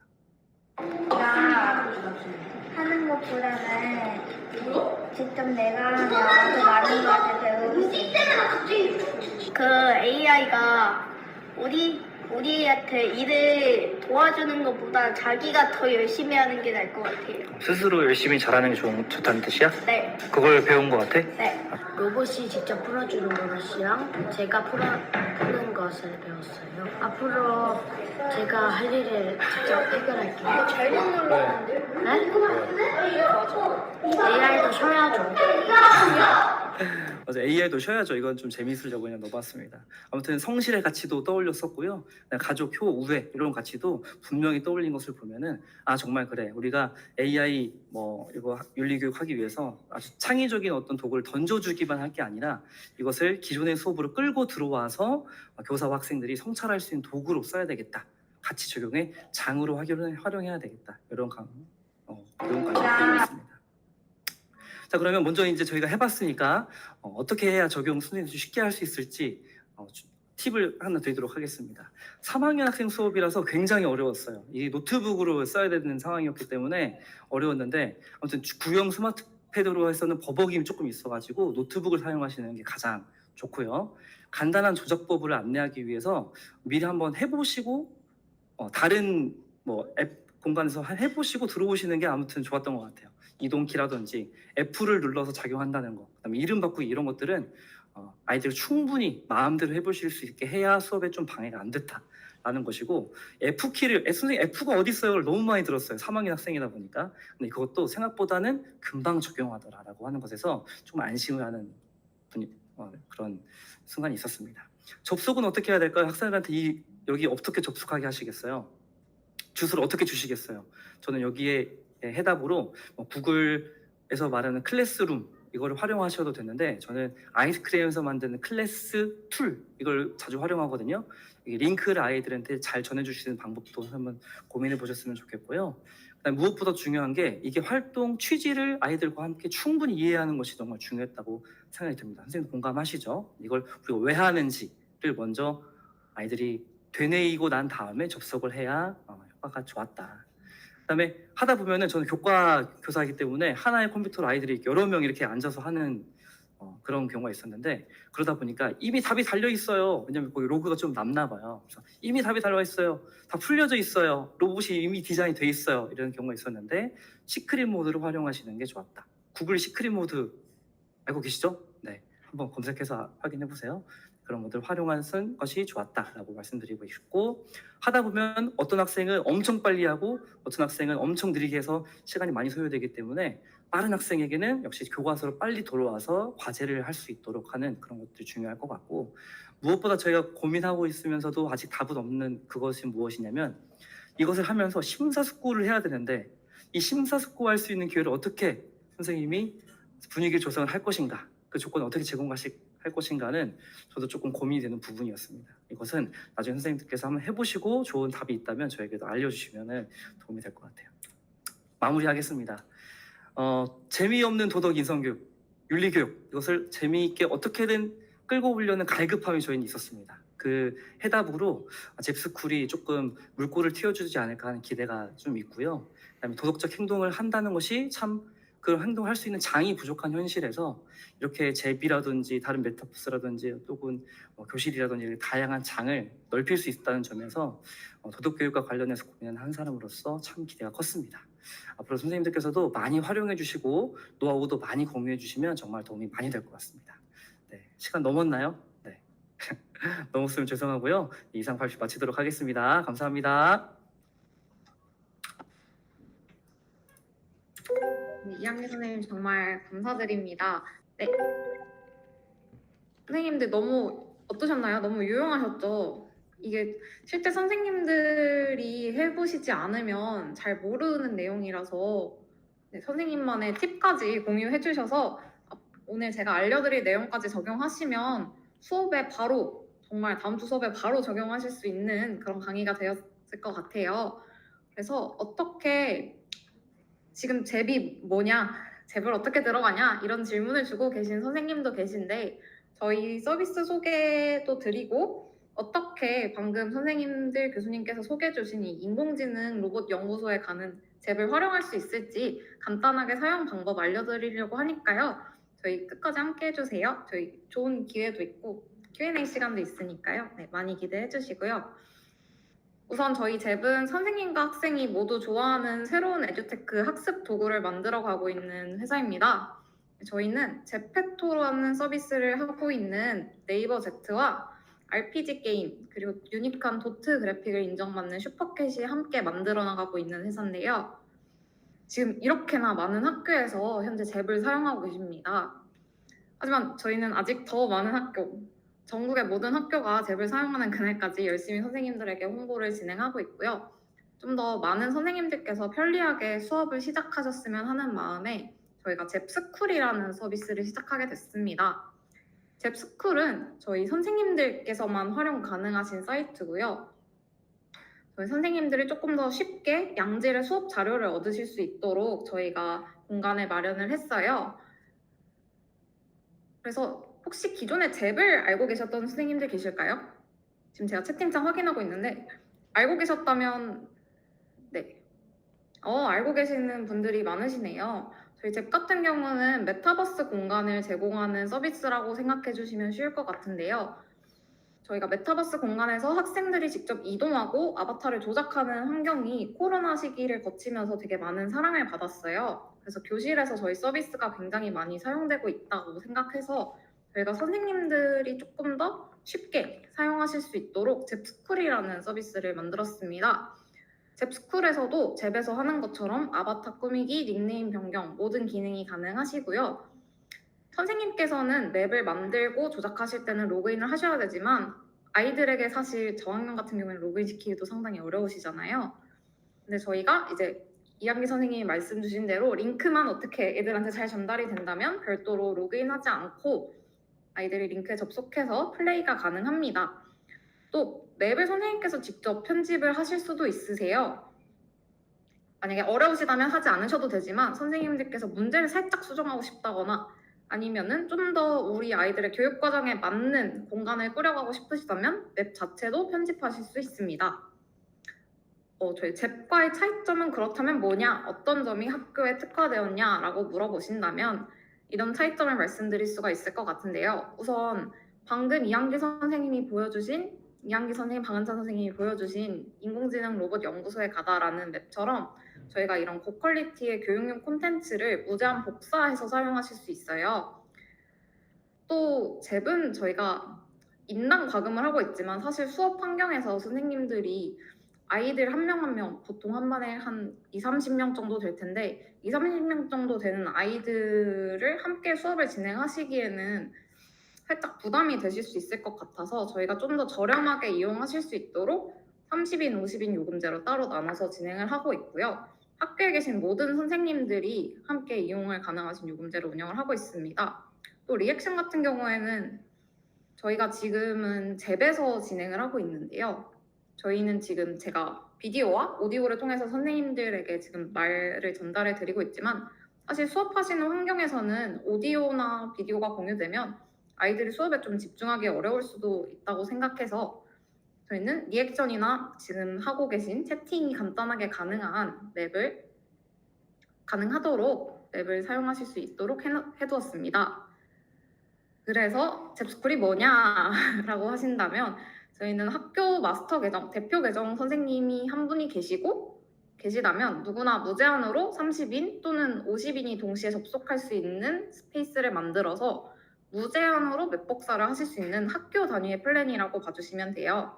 하는 것보다는 직접 내가 나와서 많은 것을 배우고 그 AI가 우리한테 일을 도와주는 것보다 자기가 더 열심히 하는 게 나을 것 같아요. 스스로 열심히 잘하는 게 좋다는 뜻이야? 네, 그걸 배운 것 같아? 네. 로봇이 직접 풀어주는 것이랑 제가 푸는 것을 배웠어요. 앞으로 제가 할 일을 직접 해결할게요. 잘못 눌렀는데? 네? AI도 쉬어야죠. 맞아, AI도 쉬어야죠. 이건 좀 재미있으려고 그냥 넣어봤습니다. 아무튼 성실의 가치도 떠올렸었고요. 가족, 효, 우애 이런 가치도 분명히 떠올린 것을 보면은 아 정말 그래. 우리가 AI 뭐 이거 윤리교육 하기 위해서 아주 창의적인 어떤 도구를 던져주기만 할 게 아니라 이것을 기존의 수업으로 끌고 들어와서 교사와 학생들이 성찰할 수 있는 도구로 써야 되겠다. 가치 적용의 장으로 활용해야 되겠다. 이런 교육까지 필요했습니다. 자, 그러면 먼저 이제 저희가 해봤으니까 어떻게 해야 적용 선생님들이 쉽게 할 수 있을지 팁을 하나 드리도록 하겠습니다. 3학년 학생 수업이라서 굉장히 어려웠어요. 이 노트북으로 써야 되는 상황이었기 때문에 어려웠는데 아무튼 구형 스마트패드로 해서는 버벅임이 조금 있어가지고 노트북을 사용하시는 게 가장 좋고요. 간단한 조작법을 안내하기 위해서 미리 한번 해보시고 다른 뭐 앱 공간에서 해보시고 들어오시는 게 아무튼 좋았던 것 같아요. 이동키라든지 F를 눌러서 작용한다는 거, 그다음에 이름 바꾸기 이런 것들은 아이들이 충분히 마음대로 해보실 수 있게 해야 수업에 좀 방해가 안 됐다라는 것이고 F키를 선생님 F가 어디 있어요를 너무 많이 들었어요. 3학년 학생이다 보니까. 근데 그것도 생각보다는 금방 적용하더라라고 하는 것에서 좀 안심을 하는 그런 순간이 있었습니다. 접속은 어떻게 해야 될까요? 학생들한테 여기 어떻게 접속하게 하시겠어요? 주소를 어떻게 주시겠어요? 저는 여기에 해답으로 구글에서 말하는 클래스룸 이거를 활용하셔도 되는데 저는 아이스크림에서 만드는 클래스 툴 이걸 자주 활용하거든요. 이 링크를 아이들한테 잘 전해주시는 방법도 한번 고민해 보셨으면 좋겠고요. 그다음 무엇보다 중요한 게 이게 활동 취지를 아이들과 함께 충분히 이해하는 것이 정말 중요했다고 생각이 듭니다. 선생님 공감하시죠? 이걸 우리가 왜 하는지를 먼저 아이들이 되뇌이고 난 다음에 접속을 해야 효과가 좋았다. 그다음에 하다 보면은 저는 교과 교사이기 때문에 하나의 컴퓨터로 아이들이 여러 명 이렇게 앉아서 하는 그런 경우가 있었는데 그러다 보니까 이미 답이 달려 있어요. 왜냐면 거기 로그가 좀 남나 봐요. 그래서 이미 답이 달려 있어요. 다 풀려져 있어요. 로봇이 이미 디자인이 돼 있어요. 이런 경우가 있었는데 시크릿 모드를 활용하시는 게 좋았다. 구글 시크릿 모드 알고 계시죠? 네, 한번 검색해서 확인해 보세요. 그런 것들을 활용하는 것이 좋았다라고 말씀드리고 싶고 하다 보면 어떤 학생은 엄청 빨리 하고 어떤 학생은 엄청 느리게 해서 시간이 많이 소요되기 때문에 빠른 학생에게는 역시 교과서로 빨리 돌아와서 과제를 할 수 있도록 하는 그런 것들이 중요할 것 같고 무엇보다 저희가 고민하고 있으면서도 아직 답은 없는 그것이 무엇이냐면 이것을 하면서 심사숙고를 해야 되는데 이 심사숙고할 수 있는 기회를 어떻게 선생님이 분위기 조성을 할 것인가 그 조건을 어떻게 제공할 것인가는 저도 조금 고민이 되는 부분이었습니다. 이것은 나중에 선생님들께서 한번 해보시고 좋은 답이 있다면 저에게도 알려주시면 도움이 될 것 같아요. 마무리하겠습니다. 재미없는 도덕 인성교육, 윤리교육 이것을 재미있게 어떻게든 끌고 오려는 갈급함이 저희는 있었습니다. 그 해답으로 잽스쿨이 조금 물꼬를 틔워주지 않을까 하는 기대가 좀 있고요. 그다음에 도덕적 행동을 한다는 것이 참 그런 행동을 할 수 있는 장이 부족한 현실에서 이렇게 잽이라든지 다른 메타버스라든지 또는 교실이라든지 다양한 장을 넓힐 수 있다는 점에서 도덕교육과 관련해서 고민하는 한 사람으로서 참 기대가 컸습니다. 앞으로 선생님들께서도 많이 활용해 주시고 노하우도 많이 공유해 주시면 정말 도움이 많이 될 것 같습니다. 네, 시간 넘었나요? 네. 넘었으면 죄송하고요. 이상 발표 마치도록 하겠습니다. 감사합니다. 네, 이학년 선생님 정말 감사드립니다. 네. 선생님들 너무 어떠셨나요? 너무 유용하셨죠? 이게 실제 선생님들이 해보시지 않으면 잘 모르는 내용이라서 네, 선생님만의 팁까지 공유해 주셔서 오늘 제가 알려드릴 내용까지 적용하시면 수업에 바로 정말 다음 주 수업에 바로 적용하실 수 있는 그런 강의가 되었을 것 같아요. 그래서 어떻게 지금 잽이 뭐냐, 잽을 어떻게 들어가냐 이런 질문을 주고 계신 선생님도 계신데 저희 서비스 소개도 드리고 어떻게 방금 선생님들 교수님께서 소개해 주신 이 인공지능 로봇 연구소에 가는 잽을 활용할 수 있을지 간단하게 사용 방법 알려드리려고 하니까요. 저희 끝까지 함께 해주세요. 저희 좋은 기회도 있고 Q&A 시간도 있으니까요. 네, 많이 기대해 주시고요. 우선 저희 잽은 선생님과 학생이 모두 좋아하는 새로운 에듀테크 학습 도구를 만들어가고 있는 회사입니다. 저희는 잽페토라는 서비스를 하고 있는 네이버 Z와 RPG 게임 그리고 유니크한 도트 그래픽을 인정받는 슈퍼캣이 함께 만들어 나가고 있는 회사인데요. 지금 이렇게나 많은 학교에서 현재 잽을 사용하고 계십니다. 하지만 저희는 아직 더 많은 학교, 전국의 모든 학교가 잽을 사용하는 그날까지 열심히 선생님들에게 홍보를 진행하고 있고요. 좀 더 많은 선생님들께서 편리하게 수업을 시작하셨으면 하는 마음에 저희가 잽스쿨이라는 서비스를 시작하게 됐습니다. 잽스쿨은 저희 선생님들께서만 활용 가능하신 사이트고요. 저희 선생님들이 조금 더 쉽게 양질의 수업 자료를 얻으실 수 있도록 저희가 공간을 마련을 했어요. 그래서 혹시 기존에 잽을 알고 계셨던 선생님들 계실까요? 지금 제가 채팅창 확인하고 있는데 알고 계셨다면 네, 알고 계시는 분들이 많으시네요. 저희 잽 같은 경우는 메타버스 공간을 제공하는 서비스라고 생각해 주시면 쉬울 것 같은데요. 저희가 메타버스 공간에서 학생들이 직접 이동하고 아바타를 조작하는 환경이 코로나 시기를 거치면서 되게 많은 사랑을 받았어요. 그래서 교실에서 저희 서비스가 굉장히 많이 사용되고 있다고 생각해서 저희가 선생님들이 조금 더 쉽게 사용하실 수 있도록 잽스쿨이라는 서비스를 만들었습니다. 잽스쿨에서도 잽에서 하는 것처럼 아바타 꾸미기, 닉네임 변경 모든 기능이 가능하시고요. 선생님께서는 맵을 만들고 조작하실 때는 로그인을 하셔야 되지만 아이들에게 사실 저학년 같은 경우에는 로그인 시키기도 상당히 어려우시잖아요. 근데 저희가 이제 이한기 선생님이 말씀 주신 대로 링크만 어떻게 애들한테 잘 전달이 된다면 별도로 로그인하지 않고 아이들이 링크에 접속해서 플레이가 가능합니다. 또 맵을 선생님께서 직접 편집을 하실 수도 있으세요. 만약에 어려우시다면 하지 않으셔도 되지만 선생님들께서 문제를 살짝 수정하고 싶다거나 아니면은 좀 더 우리 아이들의 교육 과정에 맞는 공간을 꾸려가고 싶으시다면 맵 자체도 편집하실 수 있습니다. 저희 잽과의 차이점은 그렇다면 뭐냐? 어떤 점이 학교에 특화되었냐라고 물어보신다면 이런 차이점을 말씀드릴 수가 있을 것 같은데요. 우선 방금 이한기 선생님, 방은찬 선생님이 보여주신 인공지능 로봇 연구소에 가다라는 맵처럼 저희가 이런 고퀄리티의 교육용 콘텐츠를 무제한 복사해서 사용하실 수 있어요. 또 잽은 저희가 인당 과금을 하고 있지만 사실 수업 환경에서 선생님들이 아이들 한 명 한 명 보통 한 반에 한 20-30명 정도 될 텐데 20-30명 정도 되는 아이들을 함께 수업을 진행하시기에는 살짝 부담이 되실 수 있을 것 같아서 저희가 좀 더 저렴하게 이용하실 수 있도록 30인, 50인 요금제로 따로 나눠서 진행을 하고 있고요. 학교에 계신 모든 선생님들이 함께 이용을 가능하신 요금제로 운영을 하고 있습니다. 또 리액션 같은 경우에는 저희가 지금은 잽에서 진행을 하고 있는데요. 저희는 지금 제가 비디오와 오디오를 통해서 선생님들에게 지금 말을 전달해 드리고 있지만 사실 수업하시는 환경에서는 오디오나 비디오가 공유되면 아이들이 수업에 좀 집중하기 어려울 수도 있다고 생각해서 저희는 리액션이나 지금 하고 계신 채팅이 간단하게 가능하도록 맵을 사용하실 수 있도록 해두었습니다. 그래서 잽스쿨이 뭐냐라고 하신다면 저희는 학교 마스터 계정, 대표 계정 선생님이 한 분이 계시다면 누구나 무제한으로 30인 또는 50인이 동시에 접속할 수 있는 스페이스를 만들어서 무제한으로 맵 복사를 하실 수 있는 학교 단위의 플랜이라고 봐주시면 돼요.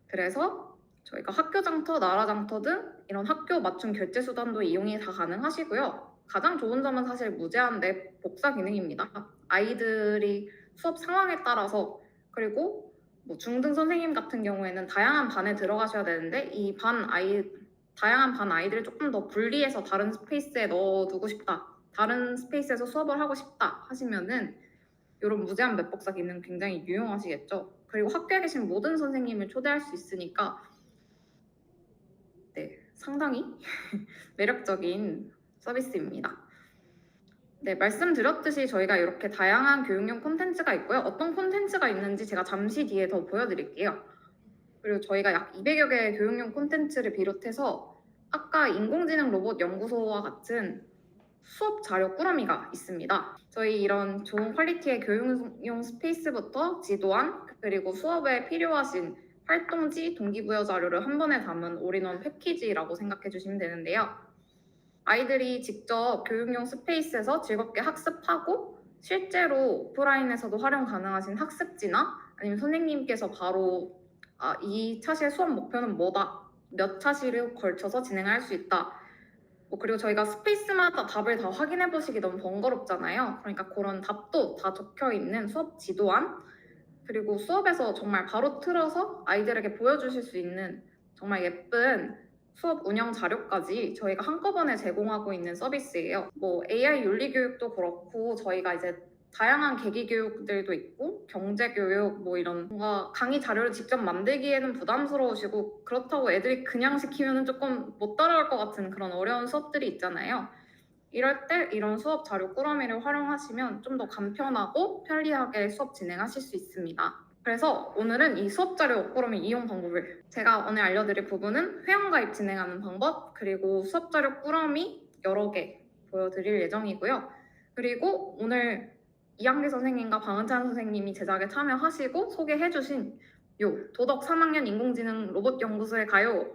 그래서 저희가 학교 장터, 나라 장터 등 이런 학교 맞춤 결제 수단도 이용이 다 가능하시고요. 가장 좋은 점은 사실 무제한 맵 복사 기능입니다. 아이들이 수업 상황에 따라서 그리고 중등 선생님 같은 경우에는 다양한 반에 들어가셔야 되는데 이 다양한 반 아이들을 조금 더 분리해서 다른 스페이스에 넣어두고 싶다. 다른 스페이스에서 수업을 하고 싶다 하시면은 이런 무제한 맵 복사 기능 굉장히 유용하시겠죠. 그리고 학교에 계신 모든 선생님을 초대할 수 있으니까 상당히 매력적인 서비스입니다. 말씀드렸듯이 저희가 이렇게 다양한 교육용 콘텐츠가 있고요. 어떤 콘텐츠가 있는지 제가 잠시 뒤에 더 보여드릴게요. 그리고 저희가 약 200여 개의 교육용 콘텐츠를 비롯해서 아까 인공지능 로봇 연구소와 같은 수업 자료 꾸러미가 있습니다. 저희 이런 좋은 퀄리티의 교육용 스페이스부터 지도안 그리고 수업에 필요하신 활동지, 동기부여 자료를 한 번에 담은 올인원 패키지라고 생각해 주시면 되는데요. 아이들이 직접 교육용 스페이스에서 즐겁게 학습하고 실제로 오프라인에서도 활용 가능하신 학습지나 아니면 선생님께서 바로 이 차시의 수업 목표는 뭐다, 몇 차시를 걸쳐서 진행할 수 있다, 그리고 저희가 스페이스마다 답을 다 확인해 보시기 너무 번거롭잖아요. 그러니까 그런 답도 다 적혀 있는 수업 지도안, 그리고 수업에서 정말 바로 틀어서 아이들에게 보여주실 수 있는 정말 예쁜 수업 운영 자료까지 저희가 한꺼번에 제공하고 있는 서비스예요. AI 윤리 교육도 그렇고 저희가 이제 다양한 계기 교육들도 있고 경제 교육 이런 뭔가 강의 자료를 직접 만들기에는 부담스러우시고 그렇다고 애들이 그냥 시키면은 조금 못 따라올 것 같은 그런 어려운 수업들이 있잖아요. 이럴 때 이런 수업 자료 꾸러미를 활용하시면 좀 더 간편하고 편리하게 수업 진행하실 수 있습니다. 그래서 오늘은 이 수업 자료 꾸러미 이용 방법을 제가 오늘 알려드릴 부분은 회원가입 진행하는 방법, 그리고 수업 자료 꾸러미 여러 개 보여드릴 예정이고요. 그리고 오늘 이한기 선생님과 방은찬 선생님이 제작에 참여하시고 소개해주신 요 도덕 3학년 인공지능 로봇 연구소에 가요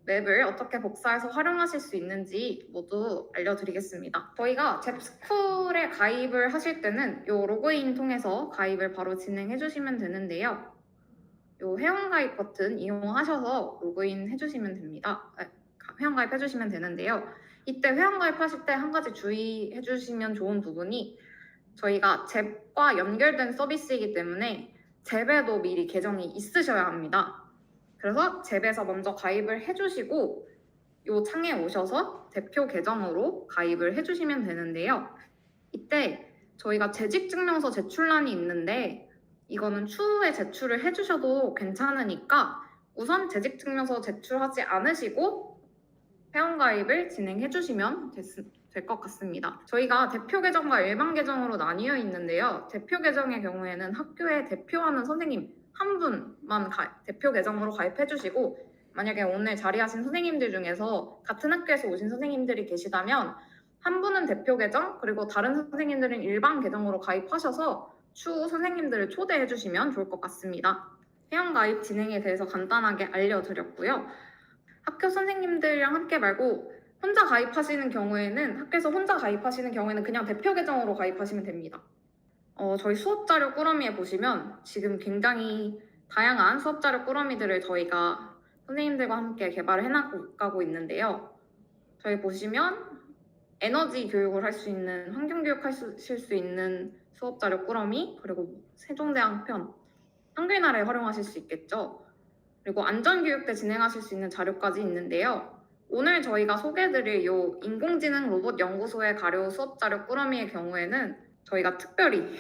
맵을 어떻게 복사해서 활용하실 수 있는지 모두 알려드리겠습니다. 저희가 잽스쿨에 가입을 하실 때는 요 로그인 통해서 가입을 바로 진행해주시면 되는데요. 요 회원가입 버튼 이용하셔서 로그인 해주시면 됩니다. 회원가입 해주시면 되는데요. 이때 회원가입하실 때 한 가지 주의해주시면 좋은 부분이 저희가 잽과 연결된 서비스이기 때문에 잽에도 미리 계정이 있으셔야 합니다. 그래서 잽에서 먼저 가입을 해주시고 이 창에 오셔서 대표 계정으로 가입을 해주시면 되는데요. 이때 저희가 재직증명서 제출란이 있는데 이거는 추후에 제출을 해주셔도 괜찮으니까 우선 재직증명서 제출하지 않으시고 회원가입을 진행해주시면 될 것 같습니다. 저희가 대표 계정과 일반 계정으로 나뉘어 있는데요. 대표 계정의 경우에는 학교에 대표하는 선생님 한 분만 대표 계정으로 가입해주시고 만약에 오늘 자리하신 선생님들 중에서 같은 학교에서 오신 선생님들이 계시다면 한 분은 대표 계정 그리고 다른 선생님들은 일반 계정으로 가입하셔서 추후 선생님들을 초대해주시면 좋을 것 같습니다. 회원가입 진행에 대해서 간단하게 알려드렸고요. 학교 선생님들이랑 함께 말고 혼자 가입하시는 경우에는 학교에서 혼자 가입하시는 경우에는 그냥 대표 계정으로 가입하시면 됩니다. 저희 수업자료 꾸러미에 보시면 지금 굉장히 다양한 수업자료 꾸러미들을 저희가 선생님들과 함께 개발을 해나가고 있는데요. 저희 보시면 에너지 교육을 할 수 있는, 환경교육 하실 수 있는 수업자료 꾸러미, 그리고 세종대왕 편, 한글날에 활용하실 수 있겠죠. 그리고 안전교육대 진행하실 수 있는 자료까지 있는데요. 오늘 저희가 소개해드릴 이 인공지능 로봇 연구소의 가료 수업자료 꾸러미의 경우에는 저희가 특별히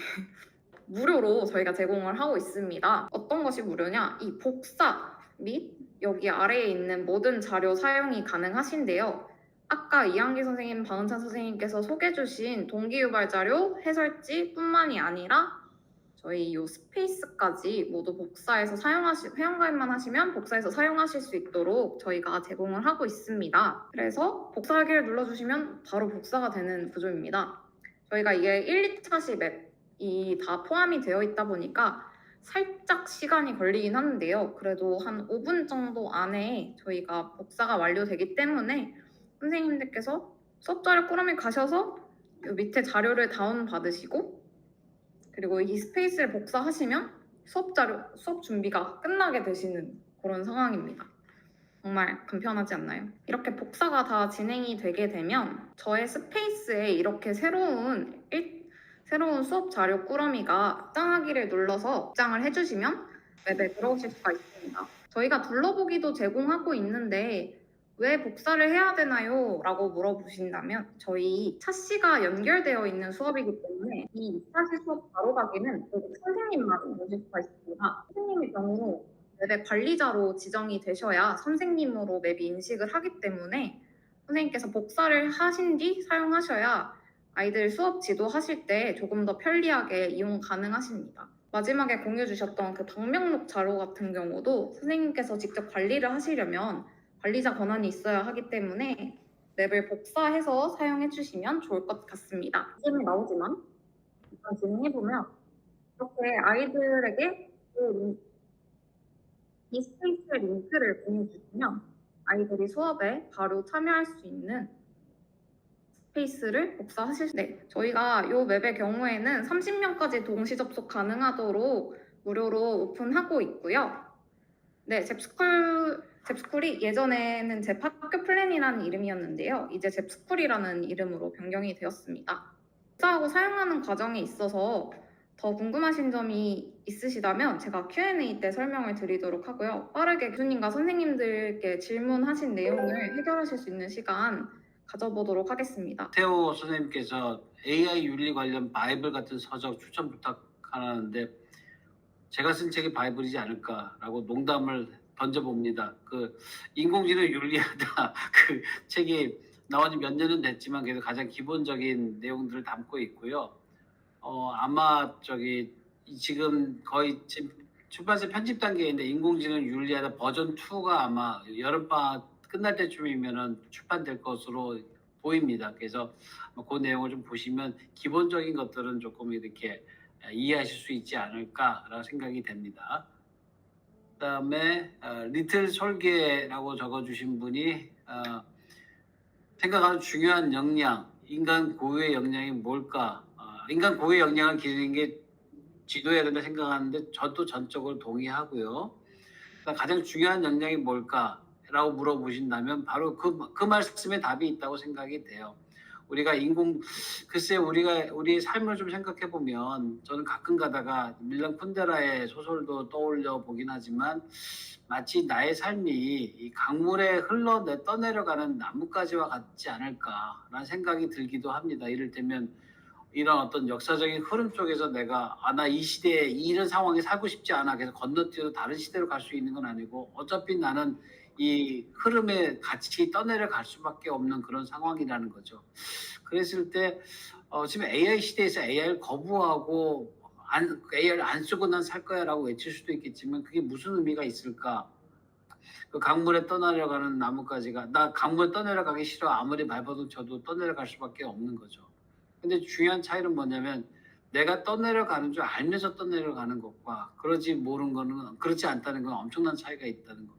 무료로 저희가 제공을 하고 있습니다. 어떤 것이 무료냐? 이 복사 및 여기 아래에 있는 모든 자료 사용이 가능하신데요. 아까 이한기 선생님, 방은찬 선생님께서 소개해주신 동기유발 자료, 해설지뿐만이 아니라 저희 이 스페이스까지 모두 복사해서 회원가입만 하시면 복사해서 사용하실 수 있도록 저희가 제공을 하고 있습니다. 그래서 복사하기를 눌러주시면 바로 복사가 되는 구조입니다. 저희가 이게 1, 2차시 맵이 다 포함이 되어 있다 보니까 살짝 시간이 걸리긴 하는데요. 그래도 한 5분 정도 안에 저희가 복사가 완료되기 때문에 선생님들께서 수업자료 꾸러미 가셔서 이 밑에 자료를 다운받으시고 그리고 이 스페이스를 복사하시면 수업 준비가 끝나게 되시는 그런 상황입니다. 정말 간편하지 않나요? 이렇게 복사가 다 진행이 되게 되면 저의 스페이스에 이렇게 새로운 수업 자료 꾸러미가 입장하기를 눌러서 입장을 해주시면 웹에 들어오실 수가 있습니다. 저희가 둘러보기도 제공하고 있는데 왜 복사를 해야 되나요? 라고 물어보신다면 저희 찻시가 연결되어 있는 수업이기 때문에 이 찻시 수업 바로 가기는 선생님만 오실 수가 있습니다. 선생님의 경우 웹의 관리자로 지정이 되셔야 선생님으로 맵이 인식을 하기 때문에 선생님께서 복사를 하신 뒤 사용하셔야 아이들 수업 지도하실 때 조금 더 편리하게 이용 가능하십니다. 마지막에 공유 주셨던 그 방명록 자료 같은 경우도 선생님께서 직접 관리를 하시려면 관리자 권한이 있어야 하기 때문에 맵을 복사해서 사용해 주시면 좋을 것 같습니다. 지금 나오지만 일단 진행해보면 이렇게 아이들에게 이 스페이스의 링크를 보내주시면 아이들이 수업에 바로 참여할 수 있는 스페이스를 복사하실 수 있습니다. 저희가 이 맵의 경우에는 30명까지 동시 접속 가능하도록 무료로 오픈하고 있고요. 네, 잽스쿨 잽스쿨이 예전에는 제 학교 플랜이라는 이름이었는데요. 이제 잽스쿨이라는 이름으로 변경이 되었습니다. 입사하고 사용하는 과정에 있어서 더 궁금하신 점이 있으시다면 제가 Q&A 때 설명을 드리도록 하고요. 빠르게 교수님과 선생님들께 질문하신 내용을 해결하실 수 있는 시간 가져보도록 하겠습니다. 태호 선생님께서 AI 윤리 관련 바이블 같은 서적 추천 부탁하는데 제가 쓴 책이 바이블이지 않을까라고 농담을 던져봅니다. 그 인공지능 윤리하다 그 책이 나온 지 몇 년은 됐지만 그래도 가장 기본적인 내용들을 담고 있고요. 아마 지금 거의 지금 출판사 편집 단계인데 인공지능 윤리하다 버전 2가 아마 여름방학 끝날 때쯤이면은 출판될 것으로 보입니다. 그래서 그 내용을 좀 보시면 기본적인 것들은 조금 이렇게 이해하실 수 있지 않을까라고 생각이 됩니다. 그다음에 리틀 설계라고 적어주신 분이 생각하는 중요한 역량, 인간 고유의 역량이 뭘까? 인간 고유의 역량을 기르는 게 지도해야 된다 생각하는데 저도 전적으로 동의하고요. 가장 중요한 역량이 뭘까? 라고 물어보신다면 바로 그 말씀에 답이 있다고 생각이 돼요. 우리가 글쎄 우리의 삶을 좀 생각해 보면 저는 가끔 가다가 밀란 쿤데라의 소설도 떠올려 보긴 하지만 마치 나의 삶이 이 강물에 떠내려가는 나뭇가지와 같지 않을까라는 생각이 들기도 합니다. 이를테면 이런 어떤 역사적인 흐름 쪽에서 내가 나 이 시대에 이런 상황에 살고 싶지 않아 그래서 건너뛰어서 다른 시대로 갈 수 있는 건 아니고 어차피 나는 이 흐름에 같이 떠내려갈 수밖에 없는 그런 상황이라는 거죠. 그랬을 때 지금 AI 시대에서 AI를 거부하고 AI를 안 쓰고 난 살 거야 라고 외칠 수도 있겠지만 그게 무슨 의미가 있을까? 그 강물에 떠내려가는 나뭇가지가 나 강물에 떠내려가기 싫어 아무리 밟아도 저도 떠내려갈 수밖에 없는 거죠. 근데 중요한 차이는 뭐냐면 내가 떠내려가는 줄 알면서 떠내려가는 것과 그렇지 않다는 건 엄청난 차이가 있다는 겁니다.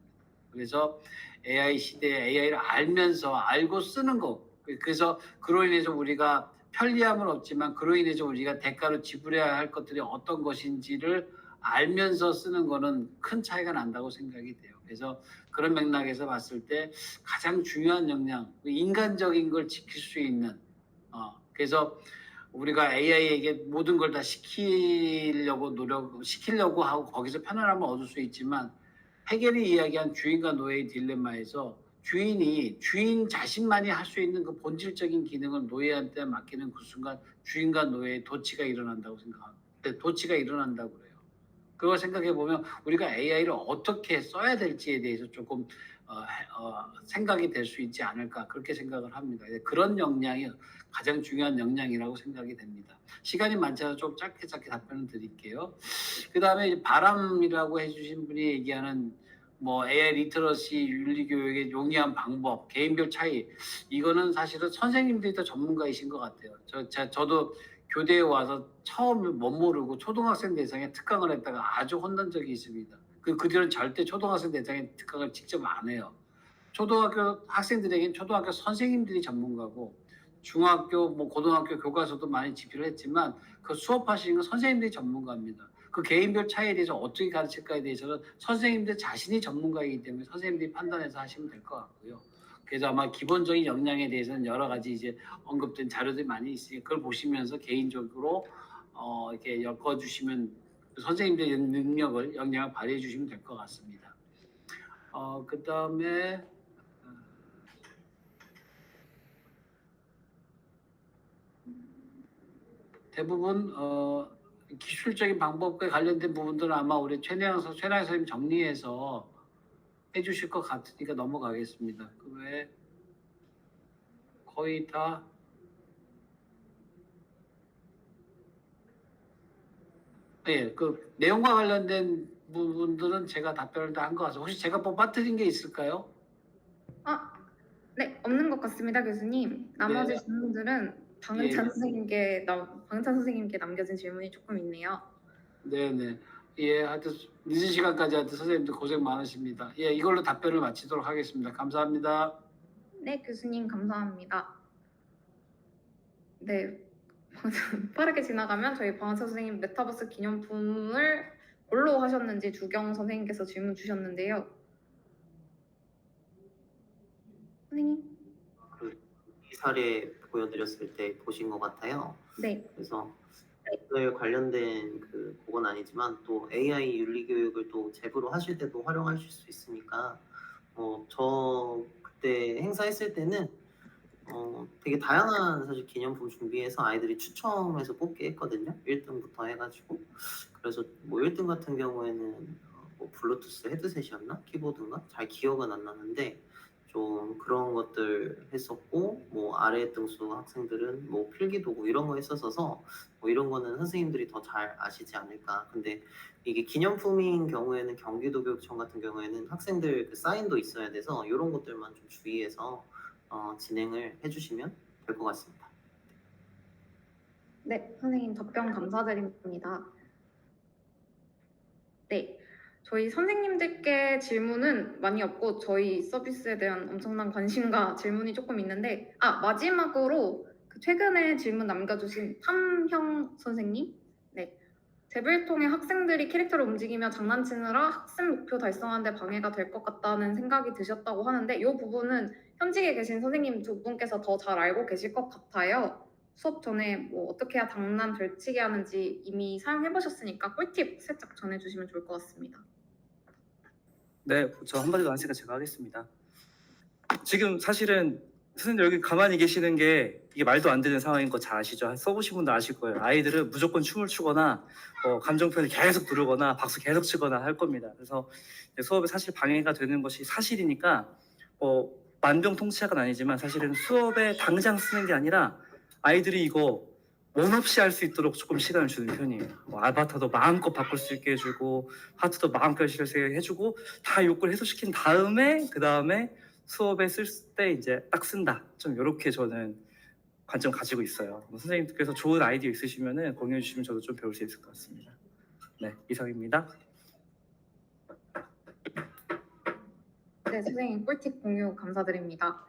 그래서 AI 시대에 AI를 알고 쓰는 것. 그래서 그로 인해서 우리가 편리함은 없지만 그로 인해서 우리가 대가로 지불해야 할 것들이 어떤 것인지를 알면서 쓰는 거는 큰 차이가 난다고 생각이 돼요. 그래서 그런 맥락에서 봤을 때 가장 중요한 역량, 인간적인 걸 지킬 수 있는 그래서 우리가 AI에게 모든 걸 다 시키려고 하고 거기서 편안함을 얻을 수 있지만 헤겔이 이야기한 주인과 노예의 딜레마에서 주인 자신만이 할 수 있는 그 본질적인 기능을 노예한테 맡기는 그 순간 주인과 노예의 도치가 일어난다고 생각합니다. 도치가 일어난다고 그래요. 그걸 생각해 보면 우리가 AI를 어떻게 써야 될지에 대해서 조금 생각이 될 수 있지 않을까 그렇게 생각을 합니다. 그런 역량이 가장 중요한 역량이라고 생각이 됩니다. 시간이 많지 않아서 좀 짧게 답변을 드릴게요. 그 다음에 바람이라고 해주신 분이 얘기하는 AI 리터러시 윤리교육의 용이한 방법, 개인별 차이 이거는 사실은 선생님들이 더 전문가이신 것 같아요. 저도 교대에 와서 처음 못 모르고 초등학생 대상에 특강을 했다가 아주 혼난 적이 있습니다. 그 뒤로는 절대 초등학생 대상에 특강을 직접 안 해요. 초등학교 학생들에게는 초등학교 선생님들이 전문가고 중학교, 고등학교 교과서도 많이 집필을 했지만 그 수업하시는 건 선생님들이 전문가입니다. 그 개인별 차이에 대해서 어떻게 가르칠까에 대해서는 선생님들 자신이 전문가이기 때문에 선생님들이 판단해서 하시면 될 것 같고요. 그래서 아마 기본적인 역량에 대해서는 여러 가지 이제 언급된 자료들이 많이 있으니까 그걸 보시면서 개인적으로 이렇게 엮어주시면 선생님들의 능력을 역량을 발휘해 주시면 될 것 같습니다. 그 다음에 대부분 기술적인 방법과 관련된 부분들은 아마 우리 최나영 선생님 정리해서 해주실 것 같으니까 넘어가겠습니다. 그 외에 거의 다 그 내용과 관련된 부분들은 제가 답변을 다 한 것 같아서 혹시 제가 빠뜨린 게 있을까요? 네, 없는 것 같습니다, 교수님. 나머지 네. 질문들은 방은찬 선생님께 남겨진 질문이 조금 있네요. 네네. 예, 하여튼 늦은 시간까지 하여튼 선생님들 고생 많으십니다. 예, 이걸로 답변을 마치도록 하겠습니다. 감사합니다. 네, 교수님 감사합니다. 네, 빠르게 지나가면 저희 방은찬 선생님 메타버스 기념품을 뭘로 하셨는지 주경 선생님께서 질문 주셨는데요. 선생님? 이 사례 보여드렸을 때 보신 것 같아요. 네. 그래서 오늘 관련된 그건 아니지만 또 AI 윤리 교육을 또 제부로 하실 때도 활용하실 수 있으니까 저 그때 행사했을 때는 되게 다양한 사실 기념품 준비해서 아이들이 추첨해서 뽑게 했거든요. 1등부터 해가지고. 그래서 뭐 1등 같은 경우에는 뭐 블루투스 헤드셋이었나? 키보드인가? 잘 기억은 안 나는데 좀 그런 것들 했었고, 뭐 아래 등수 학생들은 뭐 필기도구 이런 거 했었어서 뭐 이런 거는 선생님들이 더 잘 아시지 않을까. 근데 이게 기념품인 경우에는 경기도교육청 같은 경우에는 학생들 그 사인도 있어야 돼서 이런 것들만 좀 주의해서 진행을 해주시면 될 것 같습니다. 네, 선생님 답변 감사드립니다. 네, 저희 선생님들께 질문은 많이 없고 저희 서비스에 대한 엄청난 관심과 질문이 조금 있는데 마지막으로 그 최근에 질문 남겨주신 탐형 선생님, 네, 잽을 통해 학생들이 캐릭터를 움직이며 장난치느라 학습 목표 달성하는 데 방해가 될 것 같다는 생각이 드셨다고 하는데 이 부분은 현직에 계신 선생님 두 분께서 더 잘 알고 계실 것 같아요. 수업 전에 뭐 어떻게 해야 장난 덜 치게 하는지 이미 사용해보셨으니까 꿀팁 살짝 전해주시면 좋을 것 같습니다. 네, 저 한마디도 안 했으니까 제가 하겠습니다. 지금 사실은 선생님들 여기 가만히 계시는 게 이게 말도 안 되는 상황인 거 잘 아시죠? 써보신 분도 아실 거예요. 아이들은 무조건 춤을 추거나 감정 표현을 계속 부르거나 박수 계속 치거나 할 겁니다. 그래서 수업에 사실 방해가 되는 것이 사실이니까 만병통치약은 아니지만 사실은 수업에 당장 쓰는 게 아니라 아이들이 이거 원 없이 할 수 있도록 조금 시간을 주는 편이에요. 아바타도 마음껏 바꿀 수 있게 해주고 하트도 마음껏 실수하게 해주고 다 욕구를 해소시킨 다음에 그 다음에 수업에 쓸 때 이제 딱 쓴다. 좀 이렇게 저는 관점 가지고 있어요. 선생님께서 좋은 아이디어 있으시면은 공유해 주시면 저도 좀 배울 수 있을 것 같습니다. 네, 이상입니다. 네, 선생님 꿀팁 공유 감사드립니다.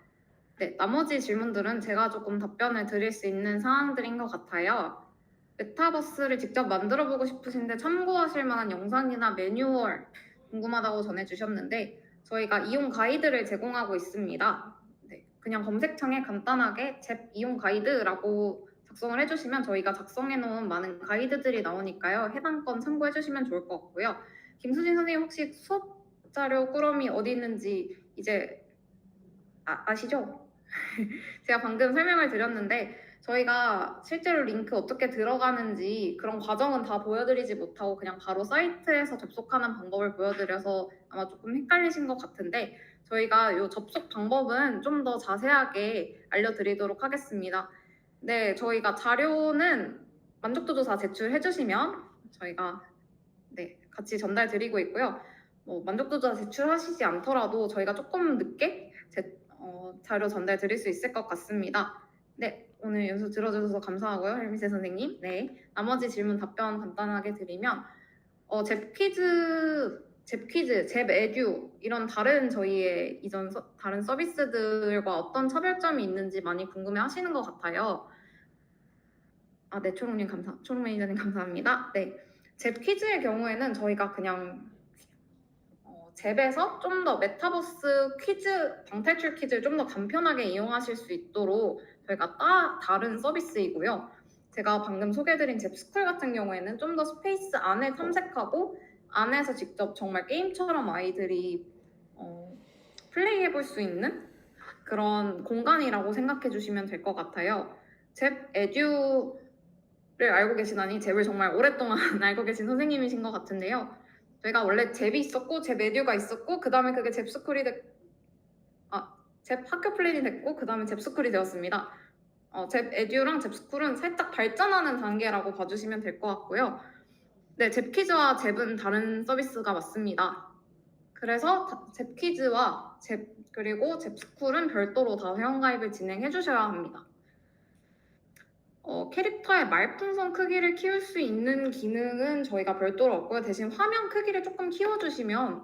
네, 나머지 질문들은 제가 조금 답변을 드릴 수 있는 상황들인 것 같아요. 메타버스를 직접 만들어 보고 싶으신데 참고하실 만한 영상이나 매뉴얼 궁금하다고 전해주셨는데 저희가 이용 가이드를 제공하고 있습니다. 네, 그냥 검색창에 간단하게 잽 이용 가이드라고 작성을 해주시면 저희가 작성해 놓은 많은 가이드들이 나오니까요. 해당 건 참고해 주시면 좋을 것 같고요. 김수진 선생님 혹시 수업 자료 꾸러미 어디 있는지 이제 아시죠? 제가 방금 설명을 드렸는데 저희가 실제로 링크 어떻게 들어가는지 그런 과정은 다 보여드리지 못하고 그냥 바로 사이트에서 접속하는 방법을 보여드려서 아마 조금 헷갈리신 것 같은데 저희가 이 접속 방법은 좀 더 자세하게 알려드리도록 하겠습니다. 네, 저희가 자료는 만족도조사 제출해 주시면 저희가 같이 전달 드리고 있고요. 만족도조사 제출하시지 않더라도 저희가 조금 늦게 자료 전달 드릴 수 있을 것 같습니다. 네, 오늘 연수 들어주셔서 감사하고요, 헬미세 선생님. 네, 나머지 질문 답변 간단하게 드리면 잽 퀴즈, 잽 에듀 이런 다른 저희의 이전 다른 서비스들과 어떤 차별점이 있는지 많이 궁금해하시는 것 같아요. 네, 초롱 매니저님 감사합니다. 네, 잽 퀴즈의 경우에는 저희가 그냥 잽에서 좀 더 메타버스 퀴즈, 방탈출 퀴즈를 좀 더 간편하게 이용하실 수 있도록 저희가 다른 서비스이고요. 제가 방금 소개해드린 잽스쿨 같은 경우에는 좀 더 스페이스 안에 탐색하고 안에서 직접 정말 게임처럼 아이들이 플레이해볼 수 있는 그런 공간이라고 생각해 주시면 될 것 같아요. 잽 에듀를 알고 계시다니 잽을 정말 오랫동안 알고 계신 선생님이신 것 같은데요. 저희가 원래 잽이 있었고 잽 에듀가 있었고 그 다음에 그게 잽스쿨이 잽 학교 플랜이 됐고 그 다음에 잽스쿨이 되었습니다. 잽 에듀랑 잽스쿨은 살짝 발전하는 단계라고 봐주시면 될 것 같고요. 네, 잽 퀴즈와 잽은 다른 서비스가 맞습니다. 그래서 잽 퀴즈와 그리고 잽스쿨은 별도로 다 회원가입을 진행해 주셔야 합니다. 캐릭터의 말풍선 크기를 키울 수 있는 기능은 저희가 별도로 없고요. 대신 화면 크기를 조금 키워주시면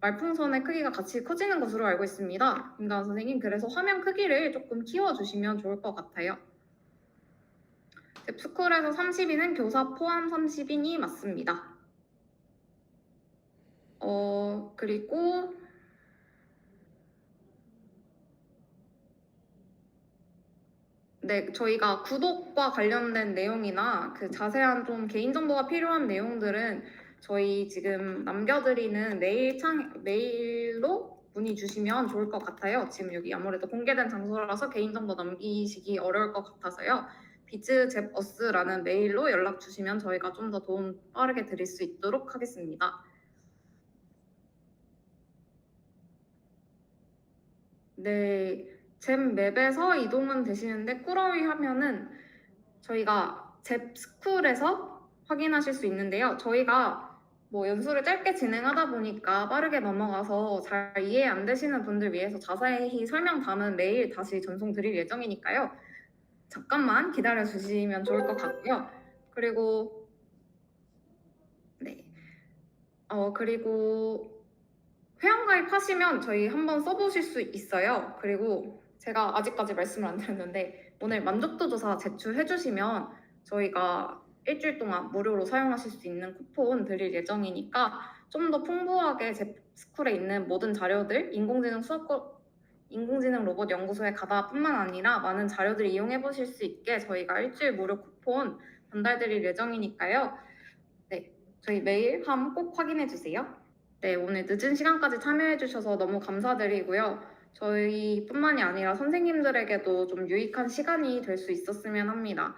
말풍선의 크기가 같이 커지는 것으로 알고 있습니다. 김가은 선생님, 그래서 화면 크기를 조금 키워주시면 좋을 것 같아요. 잽스쿨에서 30인은 교사 포함 30인이 맞습니다. 그리고 네, 저희가 구독과 관련된 내용이나 그 자세한 좀 개인정보가 필요한 내용들은 저희 지금 남겨드리는 메일로 문의 주시면 좋을 것 같아요. 지금 여기 아무래도 공개된 장소라서 개인정보 남기시기 어려울 것 같아서요. bizjebus라는 메일로 연락 주시면 저희가 좀 더 도움 빠르게 드릴 수 있도록 하겠습니다. 네, 잼맵에서 이동은 되시는데 꾸러미 하면은 저희가 잽스쿨에서 확인하실 수 있는데요. 저희가 뭐 연수를 짧게 진행하다 보니까 빠르게 넘어가서 잘 이해 안 되시는 분들 위해서 자세히 설명 담은 메일 다시 전송 드릴 예정이니까요. 잠깐만 기다려 주시면 좋을 것 같고요. 그리고 네. 그리고 회원가입하시면 저희 한번 써보실 수 있어요. 그리고 제가 아직까지 말씀을 안 드렸는데 오늘 만족도 조사 제출해주시면 저희가 일주일 동안 무료로 사용하실 수 있는 쿠폰 드릴 예정이니까 좀 더 풍부하게 제 스쿨에 있는 모든 자료들, 인공지능 로봇 연구소에 가다뿐만 아니라 많은 자료들 이용해 보실 수 있게 저희가 일주일 무료 쿠폰 전달드릴 예정이니까요. 네, 저희 메일 꼭 확인해 주세요. 네, 오늘 늦은 시간까지 참여해 주셔서 너무 감사드리고요. 저희뿐만이 아니라 선생님들에게도 좀 유익한 시간이 될 수 있었으면 합니다.